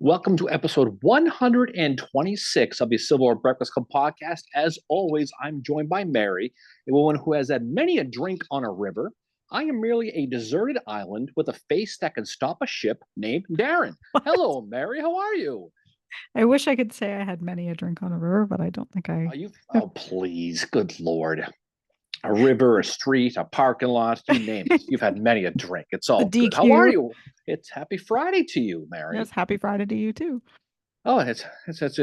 Welcome to episode 126 of the Civil War Breakfast Club podcast. As always, I'm joined by Mary, a woman who has had many a drink on a river. I am merely a deserted island with a face that can stop a ship named Darren. Hello, Mary. How are you? I wish I could say I had many a drink on a river, but I don't think I Are you? have. Oh, please. Good Lord. A river, a street, a parking lot, you name it. You've had many a drink. It's The all good. How are DQ. you? It's happy Friday to you, Yes, Mary. happy Friday to you too. Oh, it's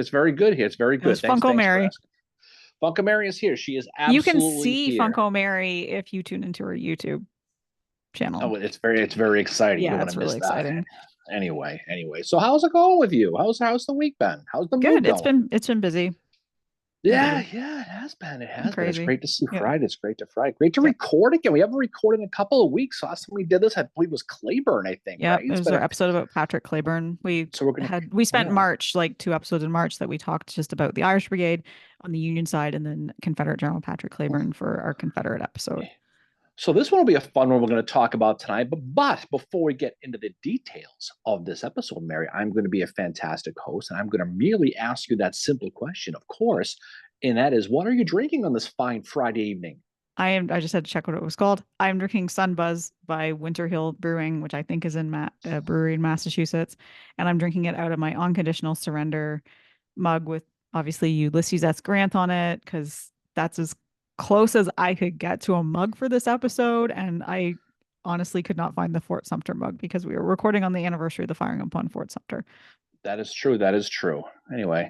very good here. It's very It was good. Thanks, Funko thanks for Mary. asking. Funka Mary is here. She is You can absolutely see here. Funko Mary if you tune into her YouTube channel. Oh, it's very exciting. You don't Yeah, want it's to miss really that. exciting. Anyway. So how's it going with you? How's the week been? How's the mood Good. It's going? been it's been busy. Been Yeah, busy. yeah, it has been. It Been has been. It's crazy. great to see Yeah. Friday. It's great to Friday. Great to Yeah. record again. We haven't recorded in a couple of weeks. Last time we did this, I believe was Claiborne, I think, Yeah. right? It It's was been our a episode about Patrick Claiborne. so we're gonna We spent yeah. March, like 2 episodes in March that we talked just about the Irish Brigade on the Union side and then Confederate General Patrick Claiborne for our Confederate episode. So this one will be a fun one we're going to talk about tonight. But before we get into the details of this episode, Mary, I'm going to be a fantastic host, and I'm going to merely ask you that simple question, of course, and that is, what are you drinking on this fine Friday evening? I just had to check what it was called. I'm drinking Sun Buzz by Winter Hill Brewing, which I think is in a brewery in Massachusetts, and I'm drinking it out of my unconditional surrender mug with obviously Ulysses S. Grant on it because that's as close as I could get to a mug for this episode, and I honestly could not find the Fort Sumter mug because we were recording on the anniversary of the firing upon Fort Sumter. That is true. That is true. Anyway,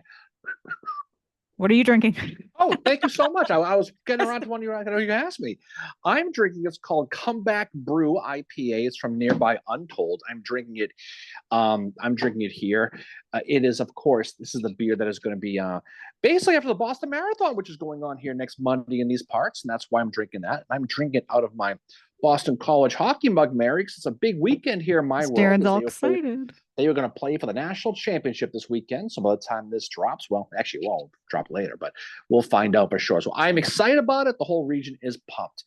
What are you drinking? oh, thank you so much. I was getting around to one you asked me. I'm drinking. It's called Comeback Brew IPA. It's from nearby Untold. I'm drinking it here. It is, of course, this is the beer that is going to be basically after the Boston Marathon, which is going on here next Monday in these parts, and that's why I'm drinking that. I'm drinking it out of my Boston College hockey mug, Mary, because it's a big weekend here in my world. Darren's all excited. They are going to play for the national championship this weekend. So by the time this drops, well, actually, it won't drop later, but we'll find out for sure. So I'm excited about it. The whole region is pumped.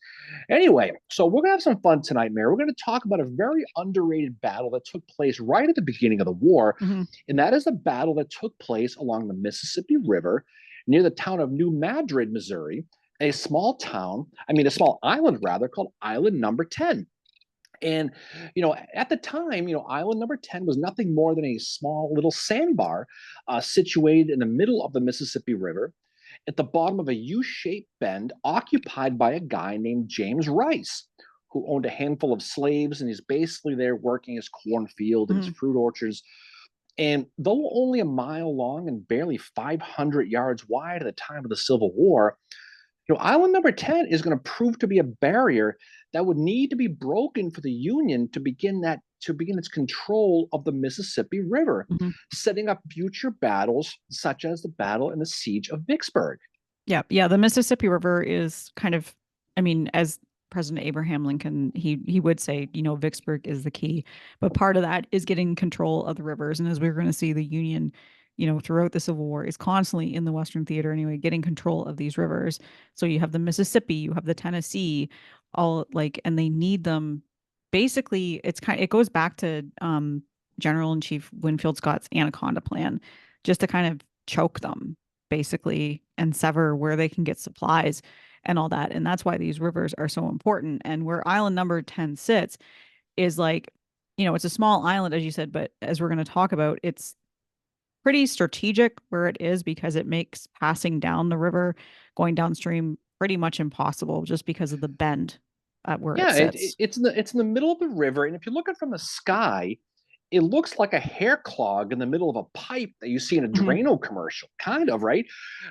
Anyway, so we're going to have some fun tonight, Mary. We're going to talk about a very underrated battle that took place right at the beginning of the war, Hmm. and that is the battle that took place along the Mississippi River near the town of New Madrid, Missouri, a small island rather, called Island Number 10. And, at the time, Island Number 10 was nothing more than a small little sandbar situated in the middle of the Mississippi River at the bottom of a U shaped bend occupied by a guy named James Rice, who owned a handful of slaves. And he's basically there working his cornfield and his Hmm. fruit orchards. And though only a mile long and barely 500 yards wide at the time of the Civil War, Island Number 10 is going to prove to be a barrier that would need to be broken for the Union to begin its control of the Mississippi River, Hmm. setting up future battles such as the battle and the siege of Vicksburg. Yeah, yeah. The Mississippi River is kind of, I mean, as President Abraham Lincoln, he would say, Vicksburg is the key. But part of that is getting control of the rivers. And as we're going to see, the Union, throughout the Civil War is constantly in the Western theater anyway, getting control of these rivers. So you have the Mississippi, you have the Tennessee, all like, and they need them. Basically, it goes back to General in Chief Winfield Scott's Anaconda Plan, just to kind of choke them basically and sever where they can get supplies and all that. And that's why these rivers are so important. And where island number 10 sits is like, it's a small island, as you said, but as we're going to talk about, it's pretty strategic where it is because it makes passing down the river, going downstream, pretty much impossible just because of the bend at where it Yeah, sits. it's in the middle of the river, and if you look at it from the sky, it looks like a hair clog in the middle of a pipe that you see in a Mhm. Drano commercial, kind of, right?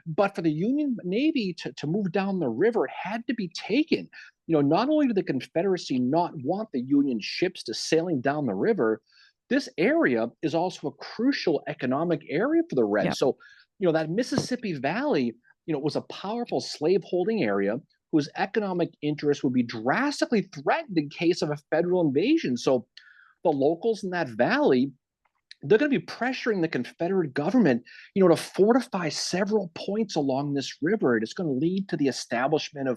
But for the Union Navy to move down the river, it had to be taken. Not only did the Confederacy not want the Union ships to sailing down the river, this area is also a crucial economic area for the Yeah. Reds. So, that Mississippi Valley, was a powerful slaveholding area whose economic interests would be drastically threatened in case of a federal invasion. So the locals in that valley, they're going to be pressuring the Confederate government, to fortify several points along this river. And it's going to lead to the establishment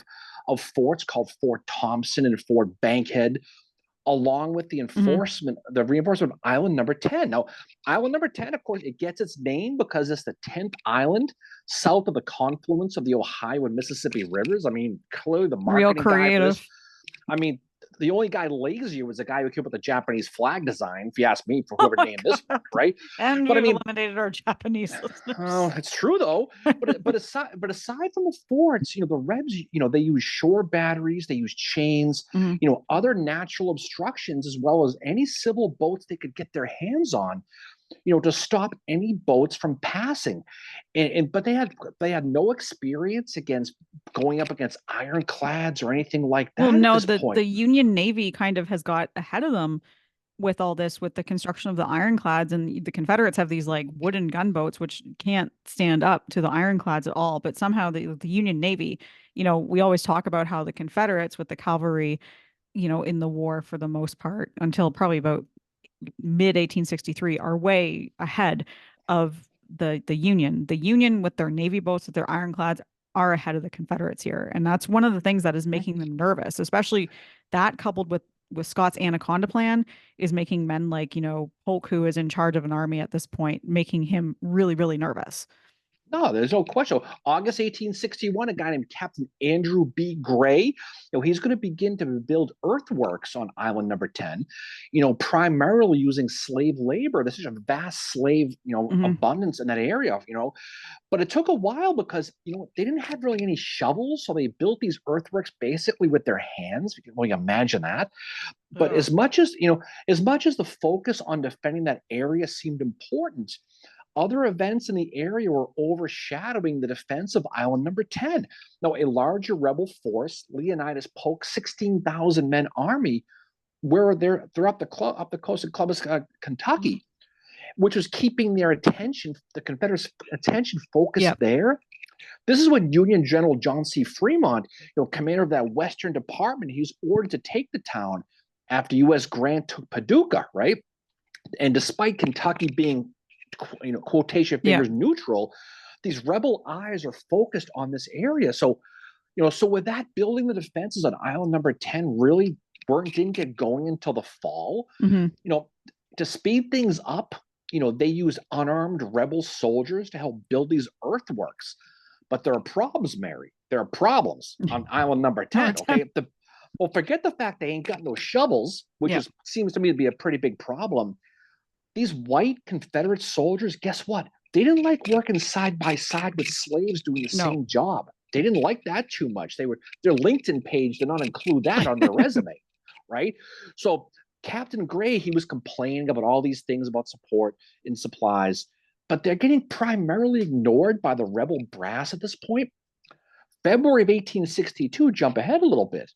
of forts called Fort Thompson and Fort Bankhead, along with Mhm. the reinforcement of island number 10. Now, island number 10, of course, it gets its name because it's the 10th island south of the confluence of the Ohio and Mississippi rivers. I mean, clearly the Real marketing guy for this, creative. I mean, the only guy lazier was the guy who came up with the Japanese flag design, if you ask me, for Oh whoever my named this God. one, right? And But I we've mean, eliminated our Japanese listeners. oh, it's true though. But aside from the forts, the Rebs, they use shore batteries, they use chains, Mhm. other natural obstructions, as well as any civil boats they could get their hands on, to stop any boats from passing. But they had no experience against going up against ironclads or anything like Well, that at no, this the point. Union Navy kind of has got ahead of them with all this, with the construction of the ironclads, and the Confederates have these like wooden gunboats which can't stand up to the ironclads at all. But somehow the Union Navy, we always talk about how the Confederates with the cavalry, in the war for the most part until probably about mid 1863 are way ahead of the Union. The Union with their navy boats, with their ironclads, are ahead of the Confederates here, and that's one of the things that is making them nervous. Especially that coupled with Scott's Anaconda Plan is making men like Polk, who is in charge of an army at this point, making him really really nervous. No, there's no question. August 1861, a guy named Captain Andrew B. Gray, he's going to begin to build earthworks on island number 10, primarily using slave labor. There's such a vast slave, Hmm. abundance in that area, But it took a while because, they didn't have really any shovels. So they built these earthworks basically with their hands. You can only imagine that. But Ugh. as much as the focus on defending that area seemed important, other events in the area were overshadowing the defense of island number 10. Now, a larger rebel force, Leonidas Polk's 16,000 men army, they're up the coast of Columbus, Mhm. Kentucky, which was keeping the Confederates' attention focused Yep. there. This is when Union General John C. Fremont, commander of that Western Department, he was ordered to take the town after U.S. Grant took Paducah, right? And despite Kentucky being, quotation Yep. fingers neutral, these rebel eyes are focused on this area. So with that, building the defenses on island number 10 really didn't get going until the fall. Hmm. You know, to speed things up, they use unarmed rebel soldiers to help build these earthworks. But there are problems, Mary. There are problems on island number Number 10. 10. Okay. Well, forget the fact they ain't got no shovels, which Yep. seems to me to be a pretty big problem. These white Confederate soldiers, guess what? They didn't like working side by side with slaves doing the No. same job. They didn't like that too much. Their LinkedIn page did not include that on their resume, right? So Captain Gray, he was complaining about all these things about support and supplies, but they're getting primarily ignored by the rebel brass at this point. February of 1862, jump ahead a little bit.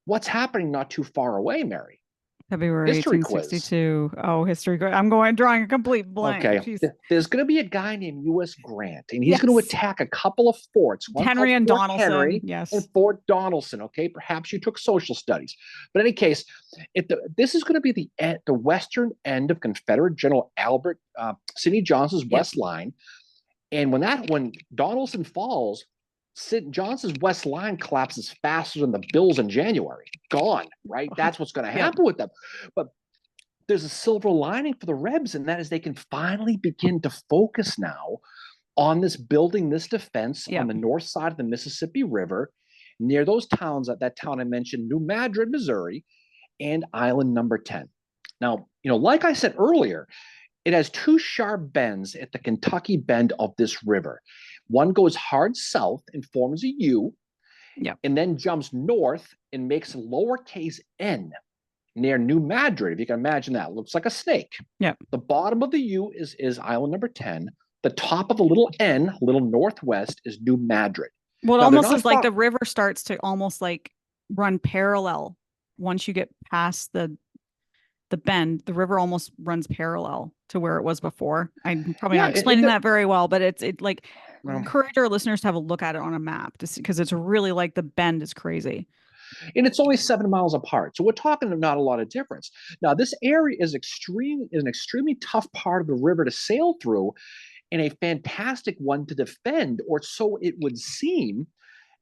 What's happening not too far away, Mary? February History quiz. 1862. Oh, history. I'm drawing a complete blank. Okay, Jeez. there's going to be a guy named U.S. Grant, and he's going to Yes. attack a couple of forts, one called Henry and Fort Donelson. Henry and Yes. Fort Donelson. Okay, perhaps you took social studies, but in any case, this is going to be the western end of Confederate General Albert Sidney Johnson's Yep. west line, and when Donelson falls, Johnson's west line collapses faster than the Bills in January. Gone, right? That's what's going to Yep. happen with them. But there's a silver lining for the Rebs, and that is they can finally begin to focus now on building this defense on Yep. the north side of the Mississippi River, near those towns, that town I mentioned, New Madrid, Missouri, and island number 10. Now, like I said earlier, it has two sharp bends at the Kentucky bend of this river. One goes hard south and forms a U, Yep. and then jumps north and makes a lowercase n near New Madrid. If you can imagine that, it looks like a snake. Yep. The bottom of the U is island number 10. The top of the little N, little northwest, is New Madrid. Well, it Now, they're almost not is like far. the river starts to almost like run parallel once you get past the bend. The river almost runs parallel to where it was before. I'm probably Yeah, not explaining that very well, but it's like well, encourage our listeners to have a look at it on a map to see, because it's really like the bend is crazy. and it's only 7 miles apart. So we're talking not a lot of difference. Now, this area is an extremely tough part of the river to sail through and a fantastic one to defend, or so it would seem,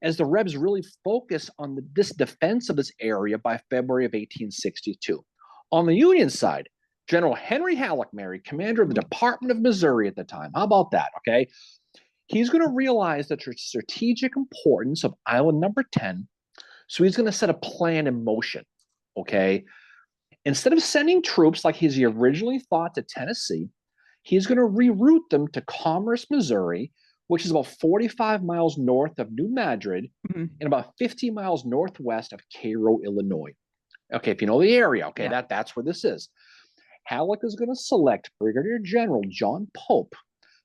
as the Rebs really focus on this defense of this area by February of 1862. On the Union side, General Henry Halleck, Mary, commander of the Department of Missouri at the time. How about that? Okay. He's going to realize the strategic importance of Island number 10. So he's going to set a plan in motion. Okay. Instead of sending troops like he originally thought to Tennessee, he's going to reroute them to Commerce, Missouri, which is about 45 miles north of New Madrid and about 50 miles northwest of Cairo, Illinois. Okay, if you know the area, okay, that's where this is. Halleck is going to select Brigadier General John Pope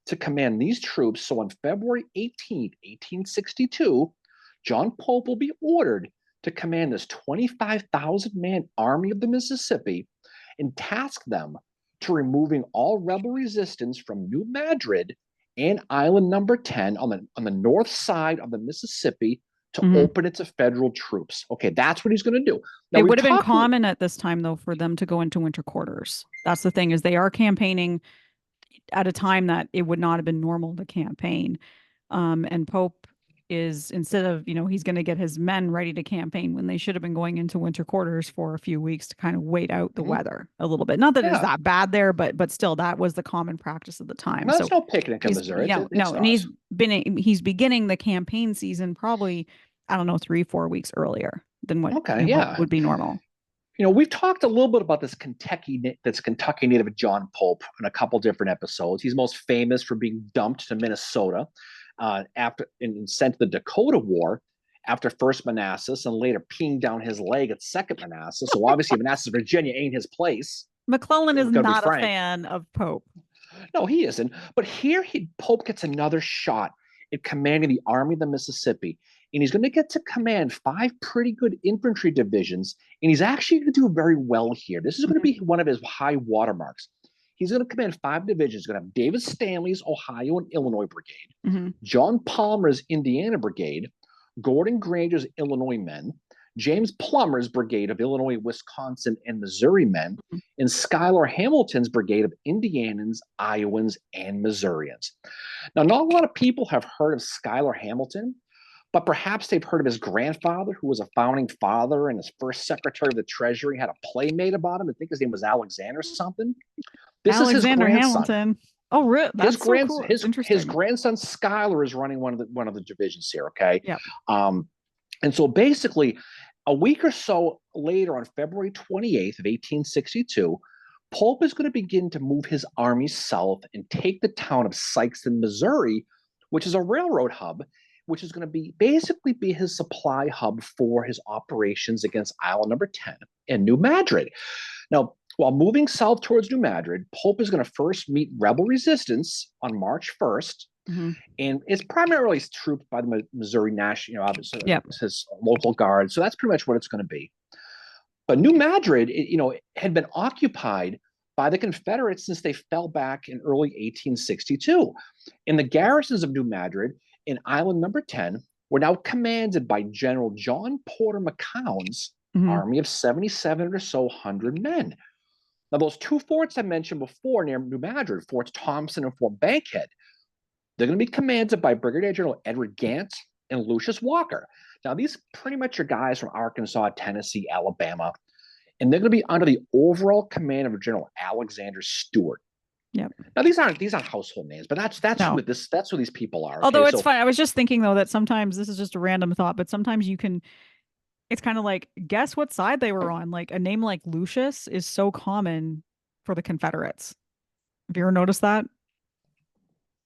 to command these troops. So on February 18th, 1862, John Pope will be ordered to command this 25,000-man Army of the Mississippi and task them to removing all rebel resistance from New Madrid and Island number 10 on the north side of the Mississippi to open it to federal troops. Okay, that's what he's going to do. Now, it would have been common at this time, though, for them to go into winter quarters. That's the thing, is they are campaigning at a time that it would not have been normal to campaign. And Pope is, instead of, he's going to get his men ready to campaign when they should have been going into winter quarters for a few weeks to kind of wait out the weather a little bit. Not that it's that bad there, but still, that was the common practice at the time. No, that's no picnic in Missouri. And he's beginning the campaign season probably, I don't know, 3-4 weeks earlier than what would be normal. We've talked a little bit about this Kentucky native John Pope in a couple different episodes. He's most famous for being dumped to Minnesota after and sent to the Dakota War after First Manassas, and later peeing down his leg at Second Manassas. So obviously Manassas, Virginia ain't his place. McClellan is not a fan of Pope. No, he isn't. But here Pope gets another shot at commanding the Army of the Mississippi. And he's going to get to command 5 pretty good infantry divisions. And he's actually going to do very well here. This is going to be one of his high watermarks. He's going to command 5 divisions. He's going to have David Stanley's Ohio and Illinois Brigade, John Palmer's Indiana Brigade, Gordon Granger's Illinois men, James Plummer's Brigade of Illinois, Wisconsin, and Missouri men, and Schuyler Hamilton's Brigade of Indianans, Iowans, and Missourians. Now, not a lot of people have heard of Schuyler Hamilton, but perhaps they've heard of his grandfather, who was a founding father, and his first secretary of the Treasury had a play made about him. I think his name was Alexander something. This Alexander is his grandson. Hamilton. Oh, really? That's cool. His grandson Schuyler is running one of the divisions here. Okay. Yeah. And so basically, a week or so later, on February 28th of 1862, Pope is going to begin to move his army south and take the town of Sykeston, Missouri, which is a railroad hub, which is going to basically be his supply hub for his operations against Island number 10 and New Madrid. Now, while moving south towards New Madrid, Pope is going to first meet rebel resistance on March 1st, and it's primarily trooped by the Missouri National, obviously, his local guard. So that's pretty much what it's going to be. But New Madrid, had been occupied by the Confederates since they fell back in early 1862. And the garrisons of New Madrid in Island number 10 were now commanded by General John Porter McCown's army of 77 or so hundred men. Now, those 2 forts I mentioned before near New Madrid, Forts Thompson and Fort Bankhead, they're going to be commanded by Brigadier General Edward Gant and Lucius Walker. Now, these pretty much are guys from Arkansas, Tennessee, Alabama, and they're going to be under the overall command of General Alexander Stewart. Yep. Now, these aren't household names, but that's who these people are. Although it's fun. I was just thinking, though, that sometimes, this is just a random thought, but sometimes you can, it's kind of like, guess what side they were on. Like, a name like Lucius is so common for the Confederates. Have you ever noticed that?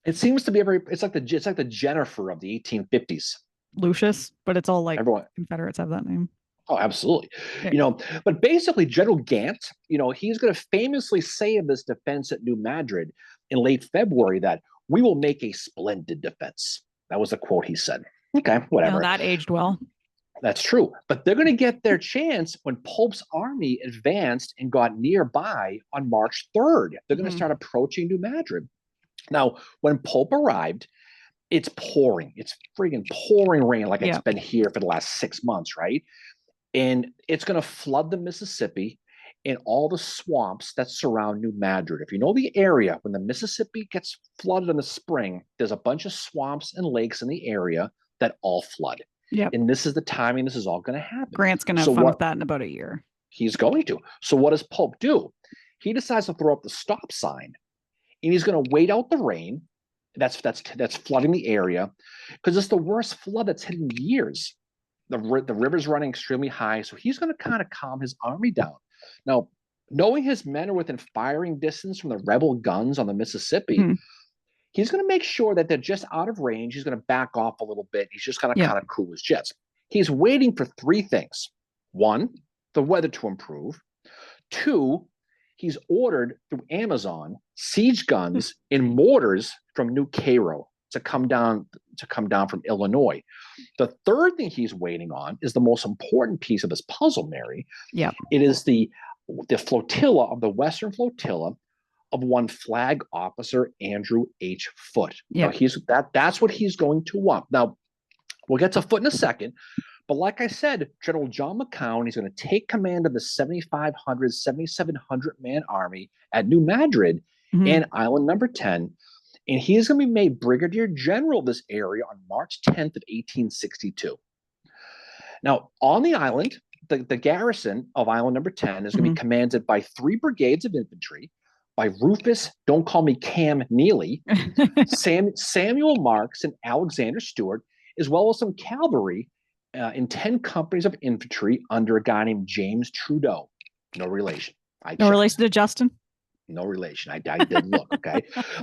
It seems to be it's like the Jennifer of the 1850s. Lucius, but it's all like everyone. Confederates have that name. Oh, absolutely. Yeah. But basically General Gant, he's going to famously say of this defense at New Madrid in late February that we will make a splendid defense. That was a quote he said. Okay, whatever. That aged well. That's true. But they're going to get their chance when Pope's army advanced and got nearby on March 3rd. They're going to start approaching New Madrid. Now, when Pope arrived, it's pouring. It's friggin' pouring rain like it's been here for the last 6 months, right? And it's going to flood the Mississippi and all the swamps that surround New Madrid. If you know the area, when the Mississippi gets flooded in the spring, there's a bunch of swamps and lakes in the area that all flood. Yep. And this is the timing this is all going to happen. Grant's going to have fun with that in about a year. He's going to. So what does Pope do? He decides to throw up the stop sign, and he's going to wait out the rain. That's flooding the area, because it's the worst flood that's hit in years. The river's running extremely high, so he's going to kind of calm his army down. Now, knowing his men are within firing distance from the rebel guns on the Mississippi, he's going to make sure that they're just out of range. He's going to back off a little bit. He's just going to kind of cool his jets. He's waiting for three things. One, the weather to improve. Two, he's ordered through Amazon siege guns and mortars from New Cairo to come down from Illinois. The third thing he's waiting on is the most important piece of this puzzle, Mary. Yeah. It is the flotilla of the Western flotilla of one Flag Officer Andrew H. Foote. Yeah. That's what he's going to want. Now, we'll get to Foote in a second. But like I said, General John McCown, he's going to take command of the 7,500, 7,700 man army at New Madrid and Island Number 10. And he is going to be made Brigadier General of this area on March 10th of 1862. Now, on the island, the garrison of Island Number 10 is going to be commanded by 3 brigades of infantry, by Rufus, don't call me Cam Neely, Samuel Marks, and Alexander Stewart, as well as some cavalry in 10 companies of infantry under a guy named James Trudeau. No relation. No relation to Justin? No relation. I did look, okay?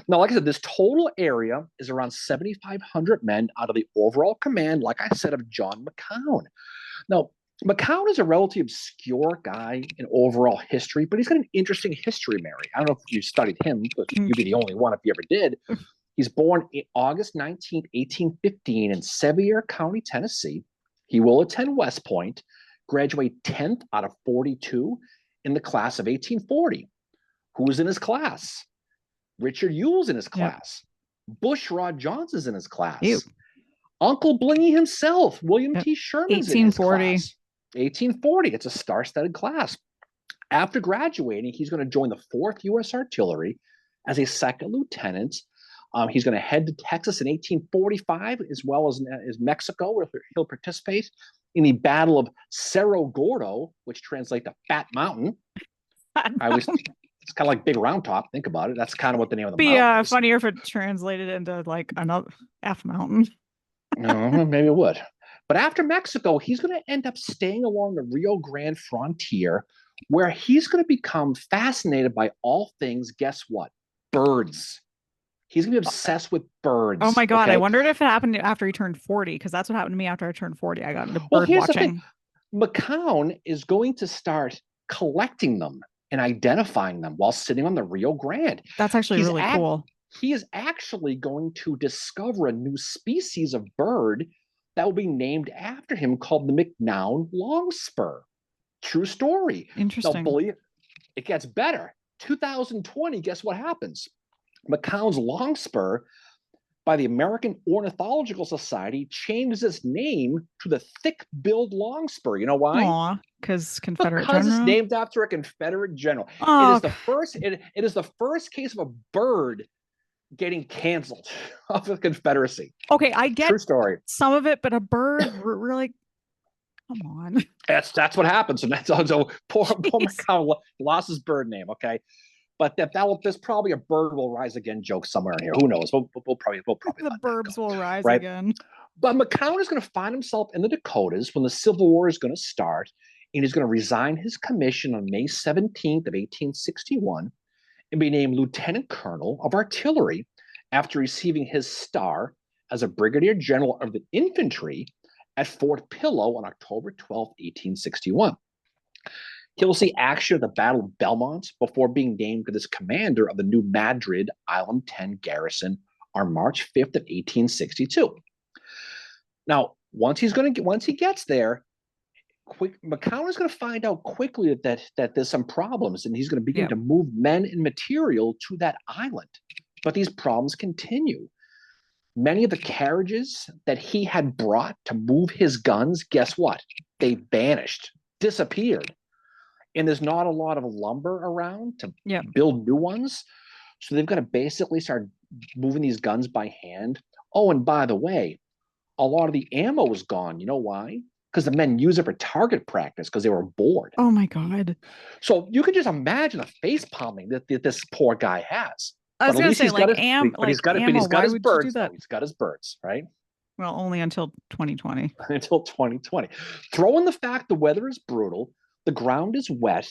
Now, like I said, this total area is around 7,500 men out of the overall command, like I said, of John McCown. Now, McCown is a relatively obscure guy in overall history, but he's got an interesting history, Mary. I don't know if you studied him, but you'd be the only one if you ever did. He's born August 19th, 1815 in Sevier County, Tennessee. He will attend West Point, graduate 10th out of 42 in the class of 1840. Who was in his class? Richard Ewell's in his class. Bushrod Johnson's in his class. Uncle Blingy himself, William T. Sherman's in his class. 1840. It's a star-studded class. After graduating, he's going to join the 4th U.S. Artillery as a second lieutenant. He's going to head to Texas in 1845, as well as Mexico, where he'll participate in the Battle of Cerro Gordo, which translates to Fat Mountain. It's kind of like Big Round Top. Think about it. That's kind of what the name of the mountain is. Funnier if it translated into like another F mountain. No, maybe it would. But after Mexico, he's going to end up staying along the Rio Grande frontier, where he's going to become fascinated by all things, guess what? Birds. He's going to be obsessed with birds. Oh my God. Okay? I wondered if it happened after he turned 40, because that's what happened to me after I turned 40. I got into bird watching. McCown is going to start collecting them and identifying them while sitting on the Rio Grande. That's actually really cool. He is actually going to discover a new species of bird that will be named after him called the McNown longspur. True story. Interesting. Now, believe it gets better. 2020, guess what happens? McCown's longspur by the American Ornithological Society changes its name to the thick-billed longspur. You know why? Because Confederate because general? It's named after a Confederate general. It is the first case of a bird getting canceled of the Confederacy. Okay, I get true story. Some of it, but a bird really. Come on. That's what happens, and that's so poor McCown lost his bird name. Okay. But there's probably a bird will rise again joke somewhere in here. Who knows? We'll probably the burbs will rise right? again. But McCown is going to find himself in the Dakotas when the Civil War is going to start, and he's going to resign his commission on May 17th of 1861 and be named Lieutenant Colonel of Artillery after receiving his star as a Brigadier General of the Infantry at Fort Pillow on October 12th, 1861. He'll see action at the Battle of Belmont before being named as commander of the New Madrid Island 10 garrison on March 5th of 1862. Now, once he gets there, McCown is going to find out quickly that there's some problems, and he's going to begin to move men and material to that island. But these problems continue. Many of the carriages that he had brought to move his guns, guess what? They vanished, disappeared. And there's not a lot of lumber around to build new ones. So they've got to basically start moving these guns by hand. Oh, and by the way, a lot of the ammo is gone. You know why? because the men use it for target practice because they were bored. Oh my God. So you can just imagine the face palming that this poor guy has. I But was at gonna least say, he's got like, his, but he's got it. But ammo, he's got why his would you do birds though. that? He's got his birds, right? Well, only until 2020. Until 2020. Throw in the fact the weather is brutal, the ground is wet,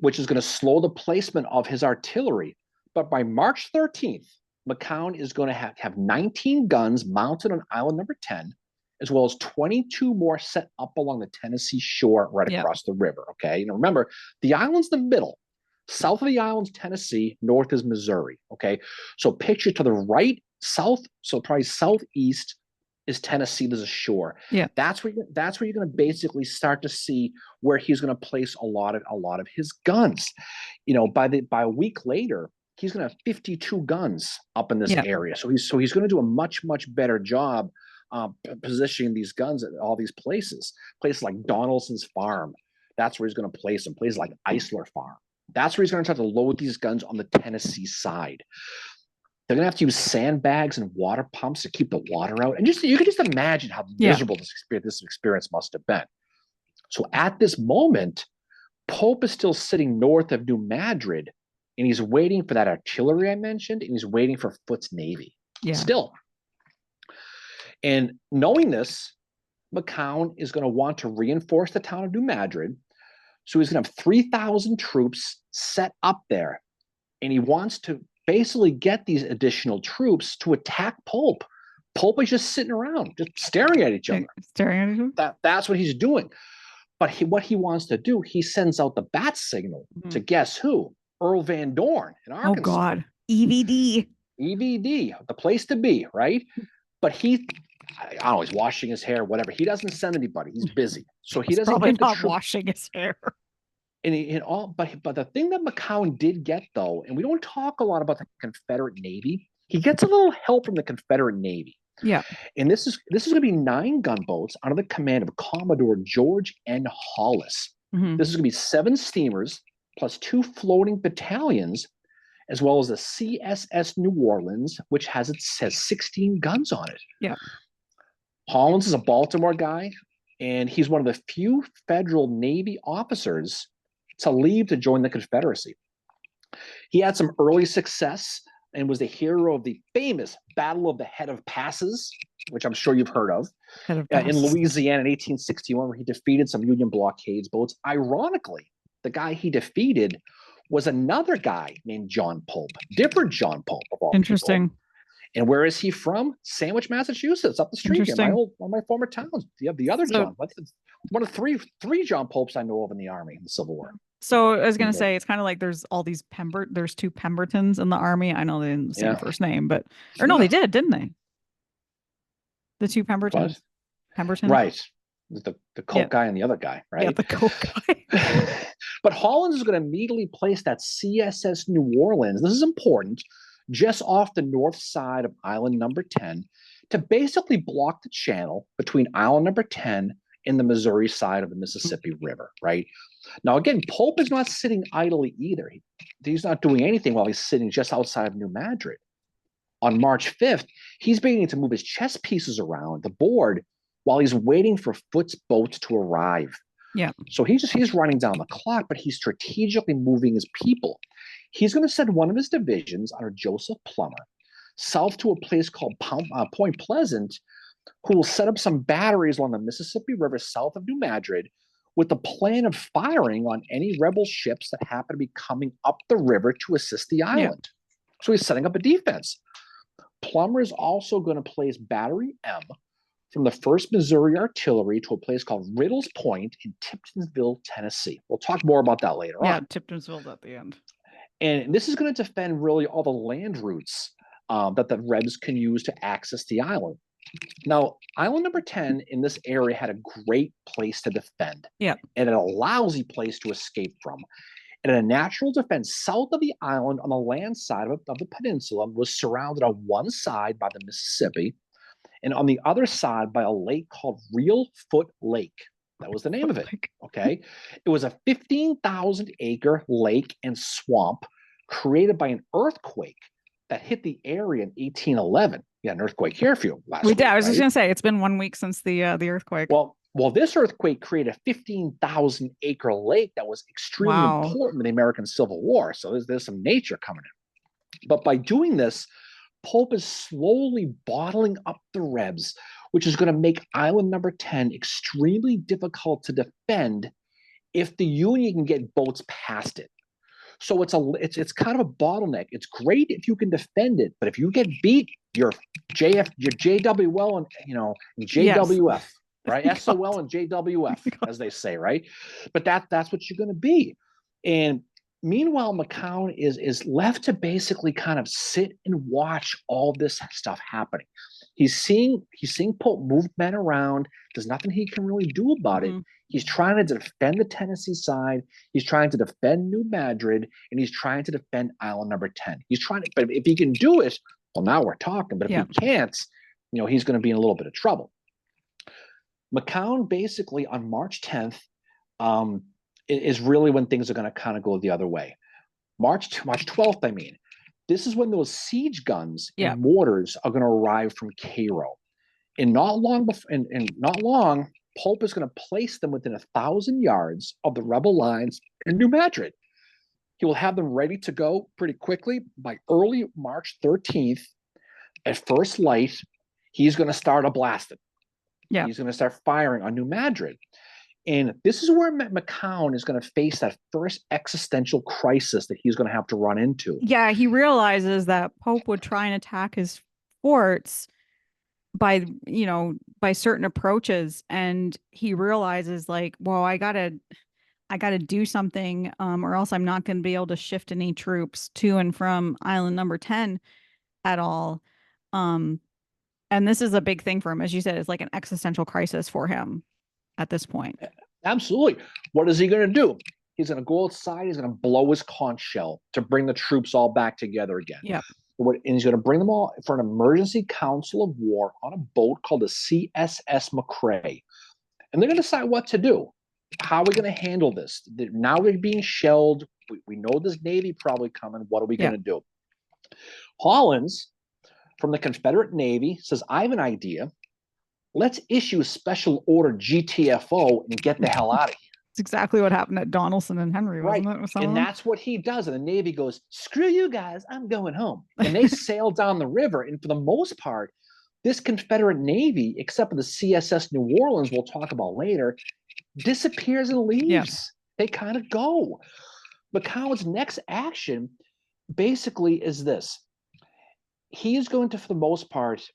which is going to slow the placement of his artillery. But by March 13th, McCown is going to have 19 guns mounted on island number 10, as well as 22 more set up along the Tennessee shore right across the river. Okay. Now remember, the island's the middle. South of the island's Tennessee, north is Missouri. Okay. So picture to the right, south, so probably southeast is Tennessee. There's a shore. Yeah. That's where you're going to basically start to see where he's going to place a lot of his guns. You know, by a week later, he's going to have 52 guns up in this area. So he's going to do a much better job positioning these guns at all these places like Donaldson's Farm. That's where he's going to place them. Places like Eisler Farm. That's where he's going to try to load these guns on the Tennessee side. They're going to have to use sandbags and water pumps to keep the water out. And you can just imagine how miserable this experience must have been. So at this moment, Pope is still sitting north of New Madrid, and he's waiting for that artillery I mentioned, and he's waiting for Foote's navy. Yeah. Still. And knowing this, McCown is going to want to reinforce the town of New Madrid. So he's going to have 3,000 troops set up there. And he wants to basically get these additional troops to attack Pope. Pope is just sitting around, just staring at each other. Staring at each other? That's what he's doing. But what he wants to do, he sends out the bat signal to guess who? Earl Van Dorn in Arkansas. Oh, God. EVD. EVD, the place to be, right? But I don't know, he's washing his hair, whatever. He doesn't send anybody. He's busy. So he doesn't probably get the not washing his hair. But the thing that McCown did get, though, and we don't talk a lot about the Confederate Navy, he gets a little help from the Confederate Navy. Yeah. And this is going to be 9 gunboats under the command of Commodore George N. Hollis. This is going to be 7 steamers plus 2 floating battalions, as well as the CSS New Orleans, which has 16 guns on it. Yeah. Hollins is a Baltimore guy, and he's one of the few federal Navy officers to leave to join the Confederacy. He had some early success and was the hero of the famous Battle of the Head of Passes, which I'm sure you've heard of, in Louisiana in 1861, where he defeated some Union blockades boats. Ironically, the guy he defeated was another guy named John Pope, different John Pope of all Interesting. people. And where is he from? Sandwich, Massachusetts, up the street here, one of my former towns. You have the other John. One of three John Popes I know of in the Army in the Civil War. So I was going to say, it's kind of like there's all these there's 2 Pembertons in the Army. I know they didn't say the first name, but no, they did, didn't they? The 2 Pembertons. What? Pemberton. Right. The Coke guy and the other guy, right? Yeah, the Coke guy. But Hollins is going to immediately place that CSS New Orleans. This is important, just off the north side of island number 10, to basically block the channel between island number 10 and the Missouri side of the Mississippi River, right? Now, again, Pope is not sitting idly either. He's not doing anything while he's sitting just outside of New Madrid. On March 5th, he's beginning to move his chess pieces around the board while he's waiting for Foote's boats to arrive. Yeah. So he's running down the clock, but he's strategically moving his people. He's going to send one of his divisions under Joseph Plummer south to a place called Point Pleasant, who will set up some batteries along the Mississippi River south of New Madrid with the plan of firing on any rebel ships that happen to be coming up the river to assist the island. So he's setting up a defense. Plummer is also going to place Battery M from the 1st Missouri Artillery to a place called Riddle's Point in Tiptonsville, Tennessee. We'll talk more about that later on. Yeah, Tiptonsville's at the end. And this is going to defend really all the land routes that the Rebs can use to access the island. Now, island number 10 in this area had a great place to defend. Yeah. And a lousy place to escape from. And a natural defense south of the island on the land side of the peninsula was surrounded on one side by the Mississippi and on the other side by a lake called Real Foot Lake. That was the name of it. Okay. It was a 15,000 acre lake and swamp created by an earthquake that hit the area in 1811. Yeah, an earthquake here for you last week. I was just going to say, it's been 1 week since the earthquake. Well, Well, this earthquake created a 15,000 acre lake that was extremely Wow. important in the American Civil War. So there's some nature coming in. But by doing this, Pope is slowly bottling up the Rebs, which is going to make Island number 10 extremely difficult to defend if the Union can get boats past it. So it's kind of a bottleneck. It's great if you can defend it, but if you get beat, you're your JWL and Yes. JWF, right? SOL and JWF, as they say, right? But that's what you're going to be. And meanwhile, McCown is left to basically kind of sit and watch all this stuff happening. He's seeing Pope move men around. There's nothing he can really do about it. He's trying to defend the Tennessee side. He's trying to defend New Madrid, and he's trying to defend Island number 10. He's trying to, but if he can do it, well, now we're talking. But if he can't, he's going to be in a little bit of trouble. McCown basically on March 10th is really when things are going to kind of go the other way. March 12th, I mean. This is when those siege guns and mortars are going to arrive from Cairo. And not long, Pope is going to place them within 1,000 yards of the rebel lines in New Madrid. He will have them ready to go pretty quickly. By early March 13th, at first light, he's going to start a blasting. Yeah. He's going to start firing on New Madrid. And this is where McCown is going to face that first existential crisis that he's going to have to run into. Yeah, he realizes that Pope would try and attack his forts by certain approaches, and he realizes like, well, I gotta do something, or else I'm not going to be able to shift any troops to and from Island number 10 at all. And this is a big thing for him, as you said. It's like an existential crisis for him at this point. Absolutely. What is he going to do? He's going to go outside. He's going to blow his conch shell to bring the troops all back together again. Yeah. And he's going to bring them all for an emergency council of war on a boat called the CSS McCrae. And they're going to decide what to do. How are we going to handle this? Now we're being shelled. We know there's Navy probably coming. What are we going to do? Hollins from the Confederate Navy says, I have an idea. Let's issue a special order GTFO and get the hell out of here. It's exactly what happened at Donelson and Henry, wasn't it? And that's what he does. And the Navy goes, screw you guys, I'm going home. And they sail down the river. And for the most part, this Confederate Navy, except for the CSS New Orleans, we'll talk about later, disappears and leaves. Yeah. They kind of go. McCown's next action basically is this. He's going to, for the most part,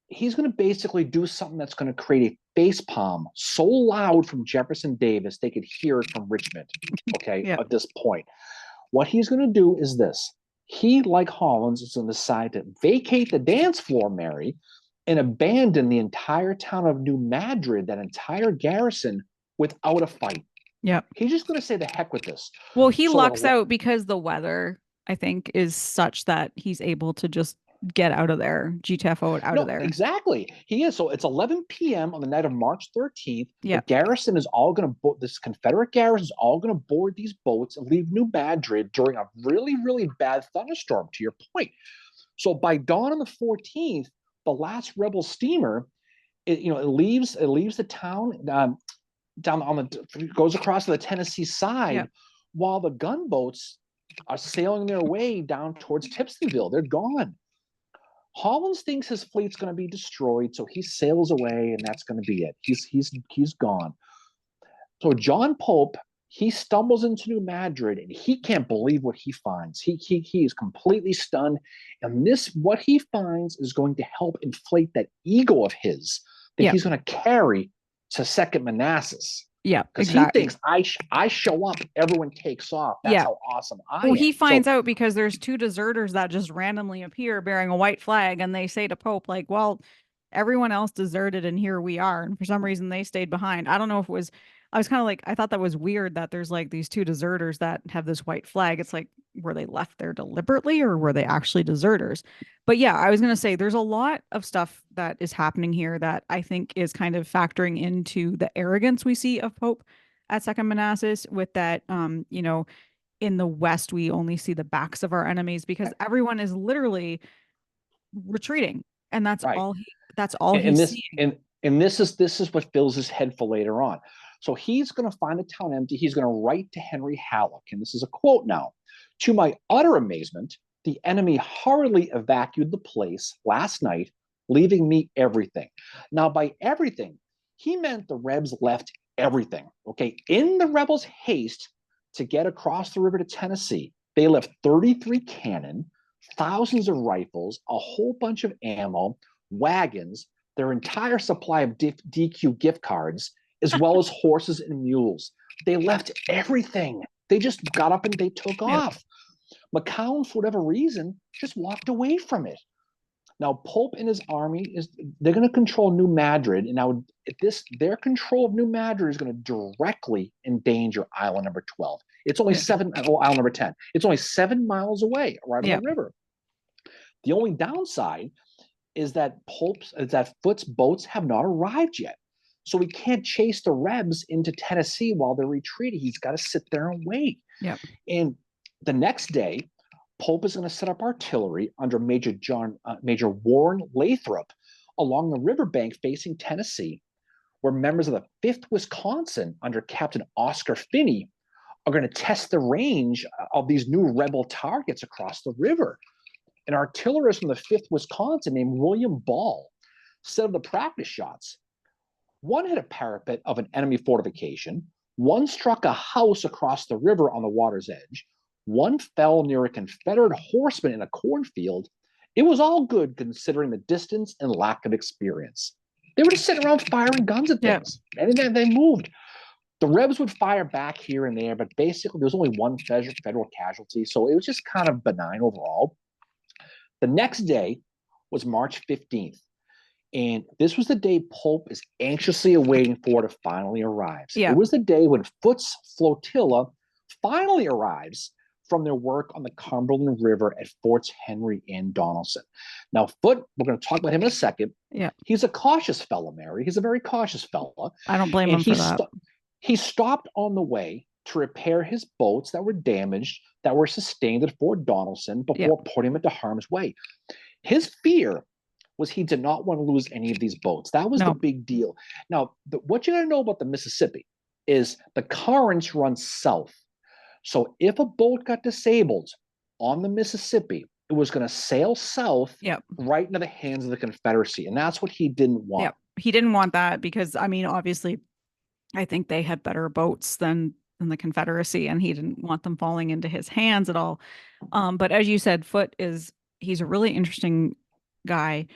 he's going to basically do something that's going to create a facepalm so loud from Jefferson Davis they could hear it from Richmond, at this point. What he's going to do is this. He, like Hollins, is going to decide to vacate the dance floor, Mary, and abandon the entire town of New Madrid, that entire garrison, without a fight. Yeah. He's just going to say the heck with this. Well, he lucks out because the weather, I think, is such that he's able to just get out of there, GTFO out of there. Exactly. He is. So it's 11 p.m. on the night of March 13th. Yeah. The garrison is all going to this Confederate garrison is all going to board these boats and leave New Madrid during a really, really bad thunderstorm, to your point. So by dawn on the 14th, the last rebel steamer, it leaves the town down on goes across to the Tennessee side, while the gunboats are sailing their way down towards Tipsonville. They're gone. Hollins thinks his fleet's going to be destroyed, so he sails away, and that's going to be it. He's gone. So John Pope, he stumbles into New Madrid, and he can't believe what he finds. He is completely stunned, and what he finds is going to help inflate that ego of his that he's going to carry to Second Manassas. Yeah, because he thinks I show up, everyone takes off. That's how awesome I am. Well, he finds out because there's two deserters that just randomly appear bearing a white flag, and they say to Pope, like, well, everyone else deserted and here we are. And for some reason they stayed behind. I don't know if it was, I was kind of like, I thought that was weird that there's like these two deserters that have this white flag. It's like, were they left there deliberately or were they actually deserters? But yeah, I was going to say there's a lot of stuff that is happening here that I think is kind of factoring into the arrogance we see of Pope at Second Manassas, with that, in the West, we only see the backs of our enemies because everyone is literally retreating. And that's all he's seeing. And this is what fills his head for later on. So he's going to find the town empty. He's going to write to Henry Halleck, and this is a quote now. To my utter amazement, the enemy hurriedly evacuated the place last night, leaving me everything. Now, by everything, he meant the Rebs left everything. Okay, in the rebels' haste to get across the river to Tennessee, they left 33 cannon, thousands of rifles, a whole bunch of ammo, wagons, their entire supply of DQ gift cards, as well as horses and mules. They left everything. They just got up and they took off. McCown, for whatever reason, just walked away from it. Now, Pope and his army they're going to control New Madrid, and now their control of New Madrid is going to directly endanger Island Number 12. It's only Island Number 10. It's only 7 miles away, right on the river. The only downside is that Foote's boats have not arrived yet. So he can't chase the Rebs into Tennessee while they're retreating. He's got to sit there and wait. Yep. And the next day, Pope is going to set up artillery under Major Warren Lathrop along the riverbank facing Tennessee, where members of the 5th Wisconsin under Captain Oscar Finney are going to test the range of these new rebel targets across the river. An artillerist from the 5th Wisconsin named William Ball set up the practice shots. One hit a parapet of an enemy fortification. One struck a house across the river on the water's edge. One fell near a Confederate horseman in a cornfield. It was all good considering the distance and lack of experience. They were just sitting around firing guns at things. And then they moved. The Rebs would fire back here and there, but basically there was only one federal casualty. So it was just kind of benign overall. The next day was March 15th. And this was the day Pope is anxiously awaiting for to finally arrives. It was the day when Foote's flotilla finally arrives from their work on the Cumberland River at Forts Henry and Donelson. Now, Foote, we're going to talk about him in a second. Yeah. He's a cautious fellow, Mary. He's a very cautious fellow. I don't blame him for that. He stopped on the way to repair his boats that were damaged, that were sustained at Fort Donelson before putting them into harm's way. His fear was he did not want to lose any of these boats. That was the big deal. Now, what you got to know about the Mississippi is the currents run south. So if a boat got disabled on the Mississippi, it was going to sail south right into the hands of the Confederacy. And that's what he didn't want. Yeah, he didn't want that because, I mean, obviously, I think they had better boats than the Confederacy, and he didn't want them falling into his hands at all. But as you said, Foote he's a really interesting guy.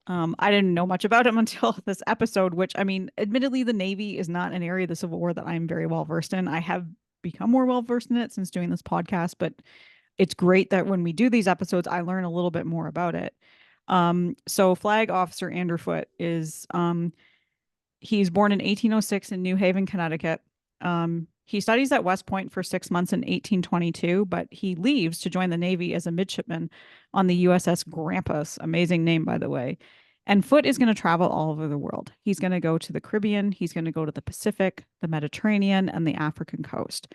I didn't know much about him until this episode, which, I mean, admittedly, the Navy is not an area of the Civil War that I'm very well versed in. I have become more well versed in it since doing this podcast, but it's great that when we do these episodes, I learn a little bit more about it. So Flag Officer Andrew Foote is, he's born in 1806 in New Haven, Connecticut. He studies at West Point for 6 months in 1822, but he leaves to join the Navy as a midshipman on the USS Grampus. Amazing name, by the way. And Foote is going to travel all over the world. He's going to go to the Caribbean. He's going to go to the Pacific, the Mediterranean, and the African coast.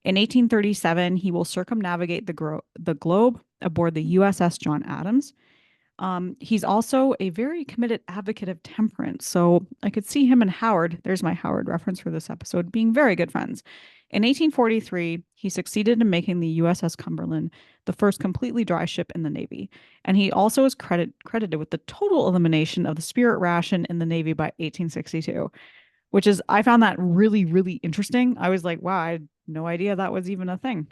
In 1837, he will circumnavigate the globe aboard the USS John Adams. He's also a very committed advocate of temperance. So I could see him and Howard, there's my Howard reference for this episode, being very good friends. In 1843, he succeeded in making the USS Cumberland the first completely dry ship in the Navy. And he also is credited with the total elimination of the spirit ration in the Navy by 1862, which is, I found that really, really interesting. I was like, wow, I had no idea that was even a thing.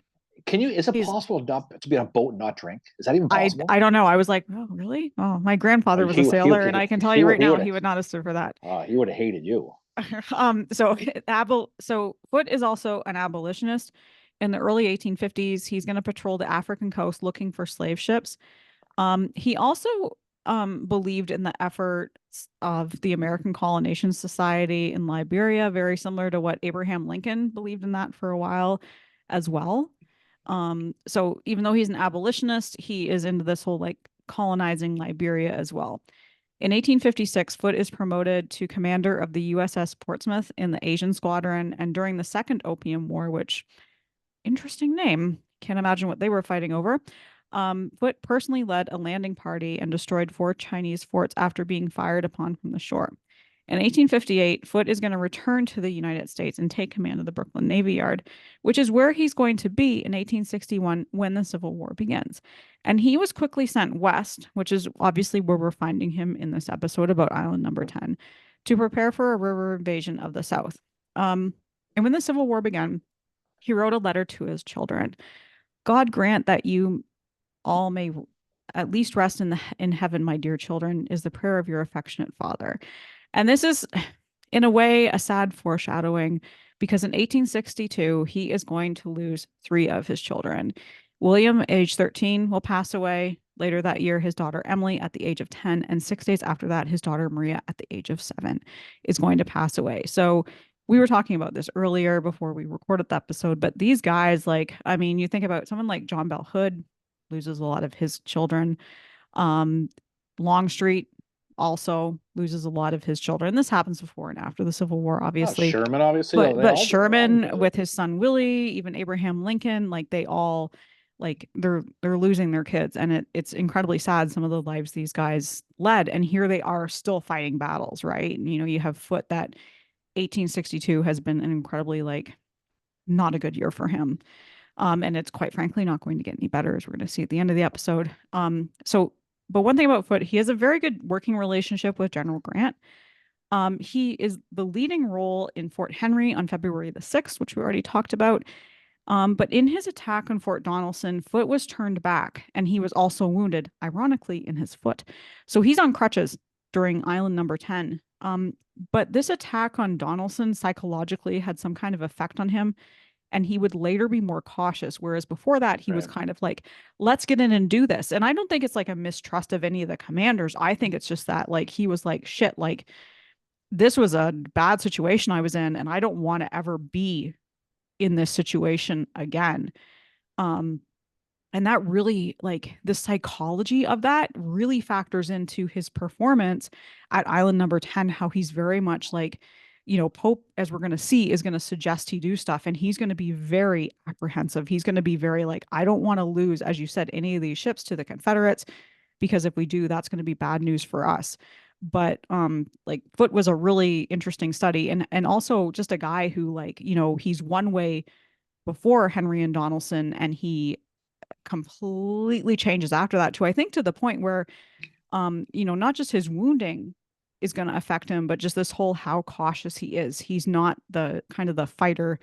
Is it possible to be on a boat and not drink? Is that even possible? I don't know. I was like, oh, really? Oh, my grandfather was a sailor, and I can tell you right now, he would not have stood for that. He would have hated you. So Foote is also an abolitionist. In the early 1850s, he's going to patrol the African coast looking for slave ships. He also believed in the efforts of the American Colonization Society in Liberia, very similar to what Abraham Lincoln believed in that for a while as well. So even though he's an abolitionist, he is into this whole like colonizing Liberia as well. In 1856, Foote is promoted to commander of the USS Portsmouth in the Asian Squadron, and during the Second Opium War, which, interesting name, can't imagine what they were fighting over, Foote personally led a landing party and destroyed 4 Chinese forts after being fired upon from the shore. In 1858, Foote is going to return to the United States and take command of the Brooklyn Navy Yard, which is where he's going to be in 1861 when the Civil War begins. And he was quickly sent west, which is obviously where we're finding him in this episode about Island Number 10, to prepare for a river invasion of the South. And when the Civil War began, he wrote a letter to his children. God grant that you all may at least rest in heaven, my dear children, is the prayer of your affectionate father. And this is, in a way, a sad foreshadowing because in 1862, he is going to lose three of his children. William, age 13, will pass away. Later that year, his daughter Emily at the age of 10. And 6 days after that, his daughter Maria at the age of 7 is going to pass away. So we were talking about this earlier before we recorded the episode, but these guys, like, I mean, you think about someone like John Bell Hood loses a lot of his children. Longstreet also loses a lot of his children. This happens before and after the Civil War, obviously. Sherman, obviously, but Sherman with his son Willie, even Abraham Lincoln, like they all, like they're losing their kids, and it's incredibly sad some of the lives these guys led. And here they are still fighting battles, right? And, you have Foote that 1862 has been an incredibly like not a good year for him. And it's quite frankly not going to get any better, as we're going to see at the end of the episode. But one thing about Foote, he has a very good working relationship with General Grant. He is the leading role in Fort Henry on February the 6th, which we already talked about. But in his attack on Fort Donelson, Foote was turned back, and he was also wounded, ironically, in his foot. So he's on crutches during Island Number 10. But this attack on Donelson psychologically had some kind of effect on him, and he would later be more cautious. Whereas before that, he was kind of like, let's get in and do this. And I don't think it's like a mistrust of any of the commanders. I think it's just that like he was like, shit, like this was a bad situation I was in, and I don't want to ever be in this situation again. And that really, like, the psychology of that really factors into his performance at Island Number 10, how he's very much like, Pope, as we're going to see, is going to suggest he do stuff, and he's going to be very apprehensive. He's going to be very like, I don't want to lose, as you said, any of these ships to the Confederates, because if we do, that's going to be bad news for us. But like Foote was a really interesting study, and also just a guy who, like, he's one way before Henry and Donelson, and he completely changes after that too. I think to the point where, not just his wounding is going to affect him, but just this whole how cautious he is. He's not the kind of the fighter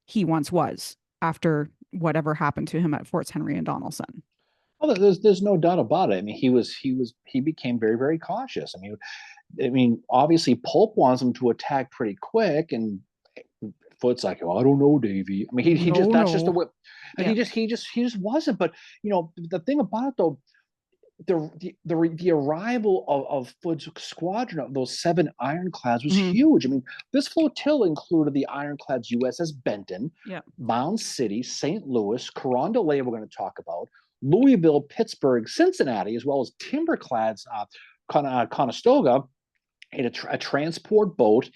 he once was after whatever happened to him at Forts Henry and Donelson. Oh, there's no doubt about it. I mean, he became very, very cautious. I mean, obviously Pope wants him to attack pretty quick, and Foote's like, oh, I don't know, Davy. I mean, that's just the way. And yeah. he just wasn't. But the thing about it though, the arrival of Foote's squadron of those 7 ironclads was huge. I mean, this flotilla included the ironclads USS Benton, Mound City, St. Louis, Carondelet, we're going to talk about, Louisville, Pittsburgh, Cincinnati, as well as timberclads, Conestoga, and a transport boat,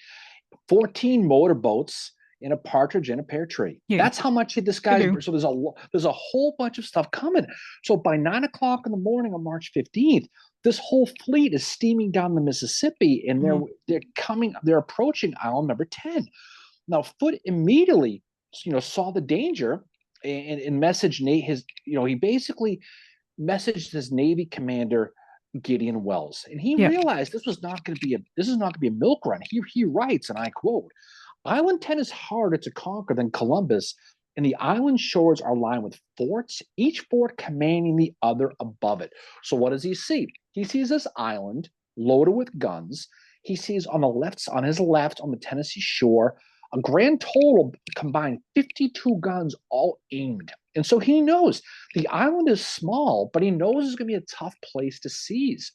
14 motorboats, and a partridge in a pear tree. Yeah. That's how much this guy. So there's a whole bunch of stuff coming. So by 9 o'clock in the morning on March 15th, this whole fleet is steaming down the Mississippi, and they're approaching Island Number 10. Now Foote immediately, saw the danger and messaged he basically messaged his Navy commander Gideon Wells, and he realized this is not going to be a milk run. He writes, and I quote, Island 10 is harder to conquer than Columbus, and the island shores are lined with forts, each fort commanding the other above it. So what does he see? He sees this island loaded with guns. He sees on his left, on the Tennessee shore, a grand total combined 52 guns all aimed. And so he knows the island is small, but he knows it's going to be a tough place to seize.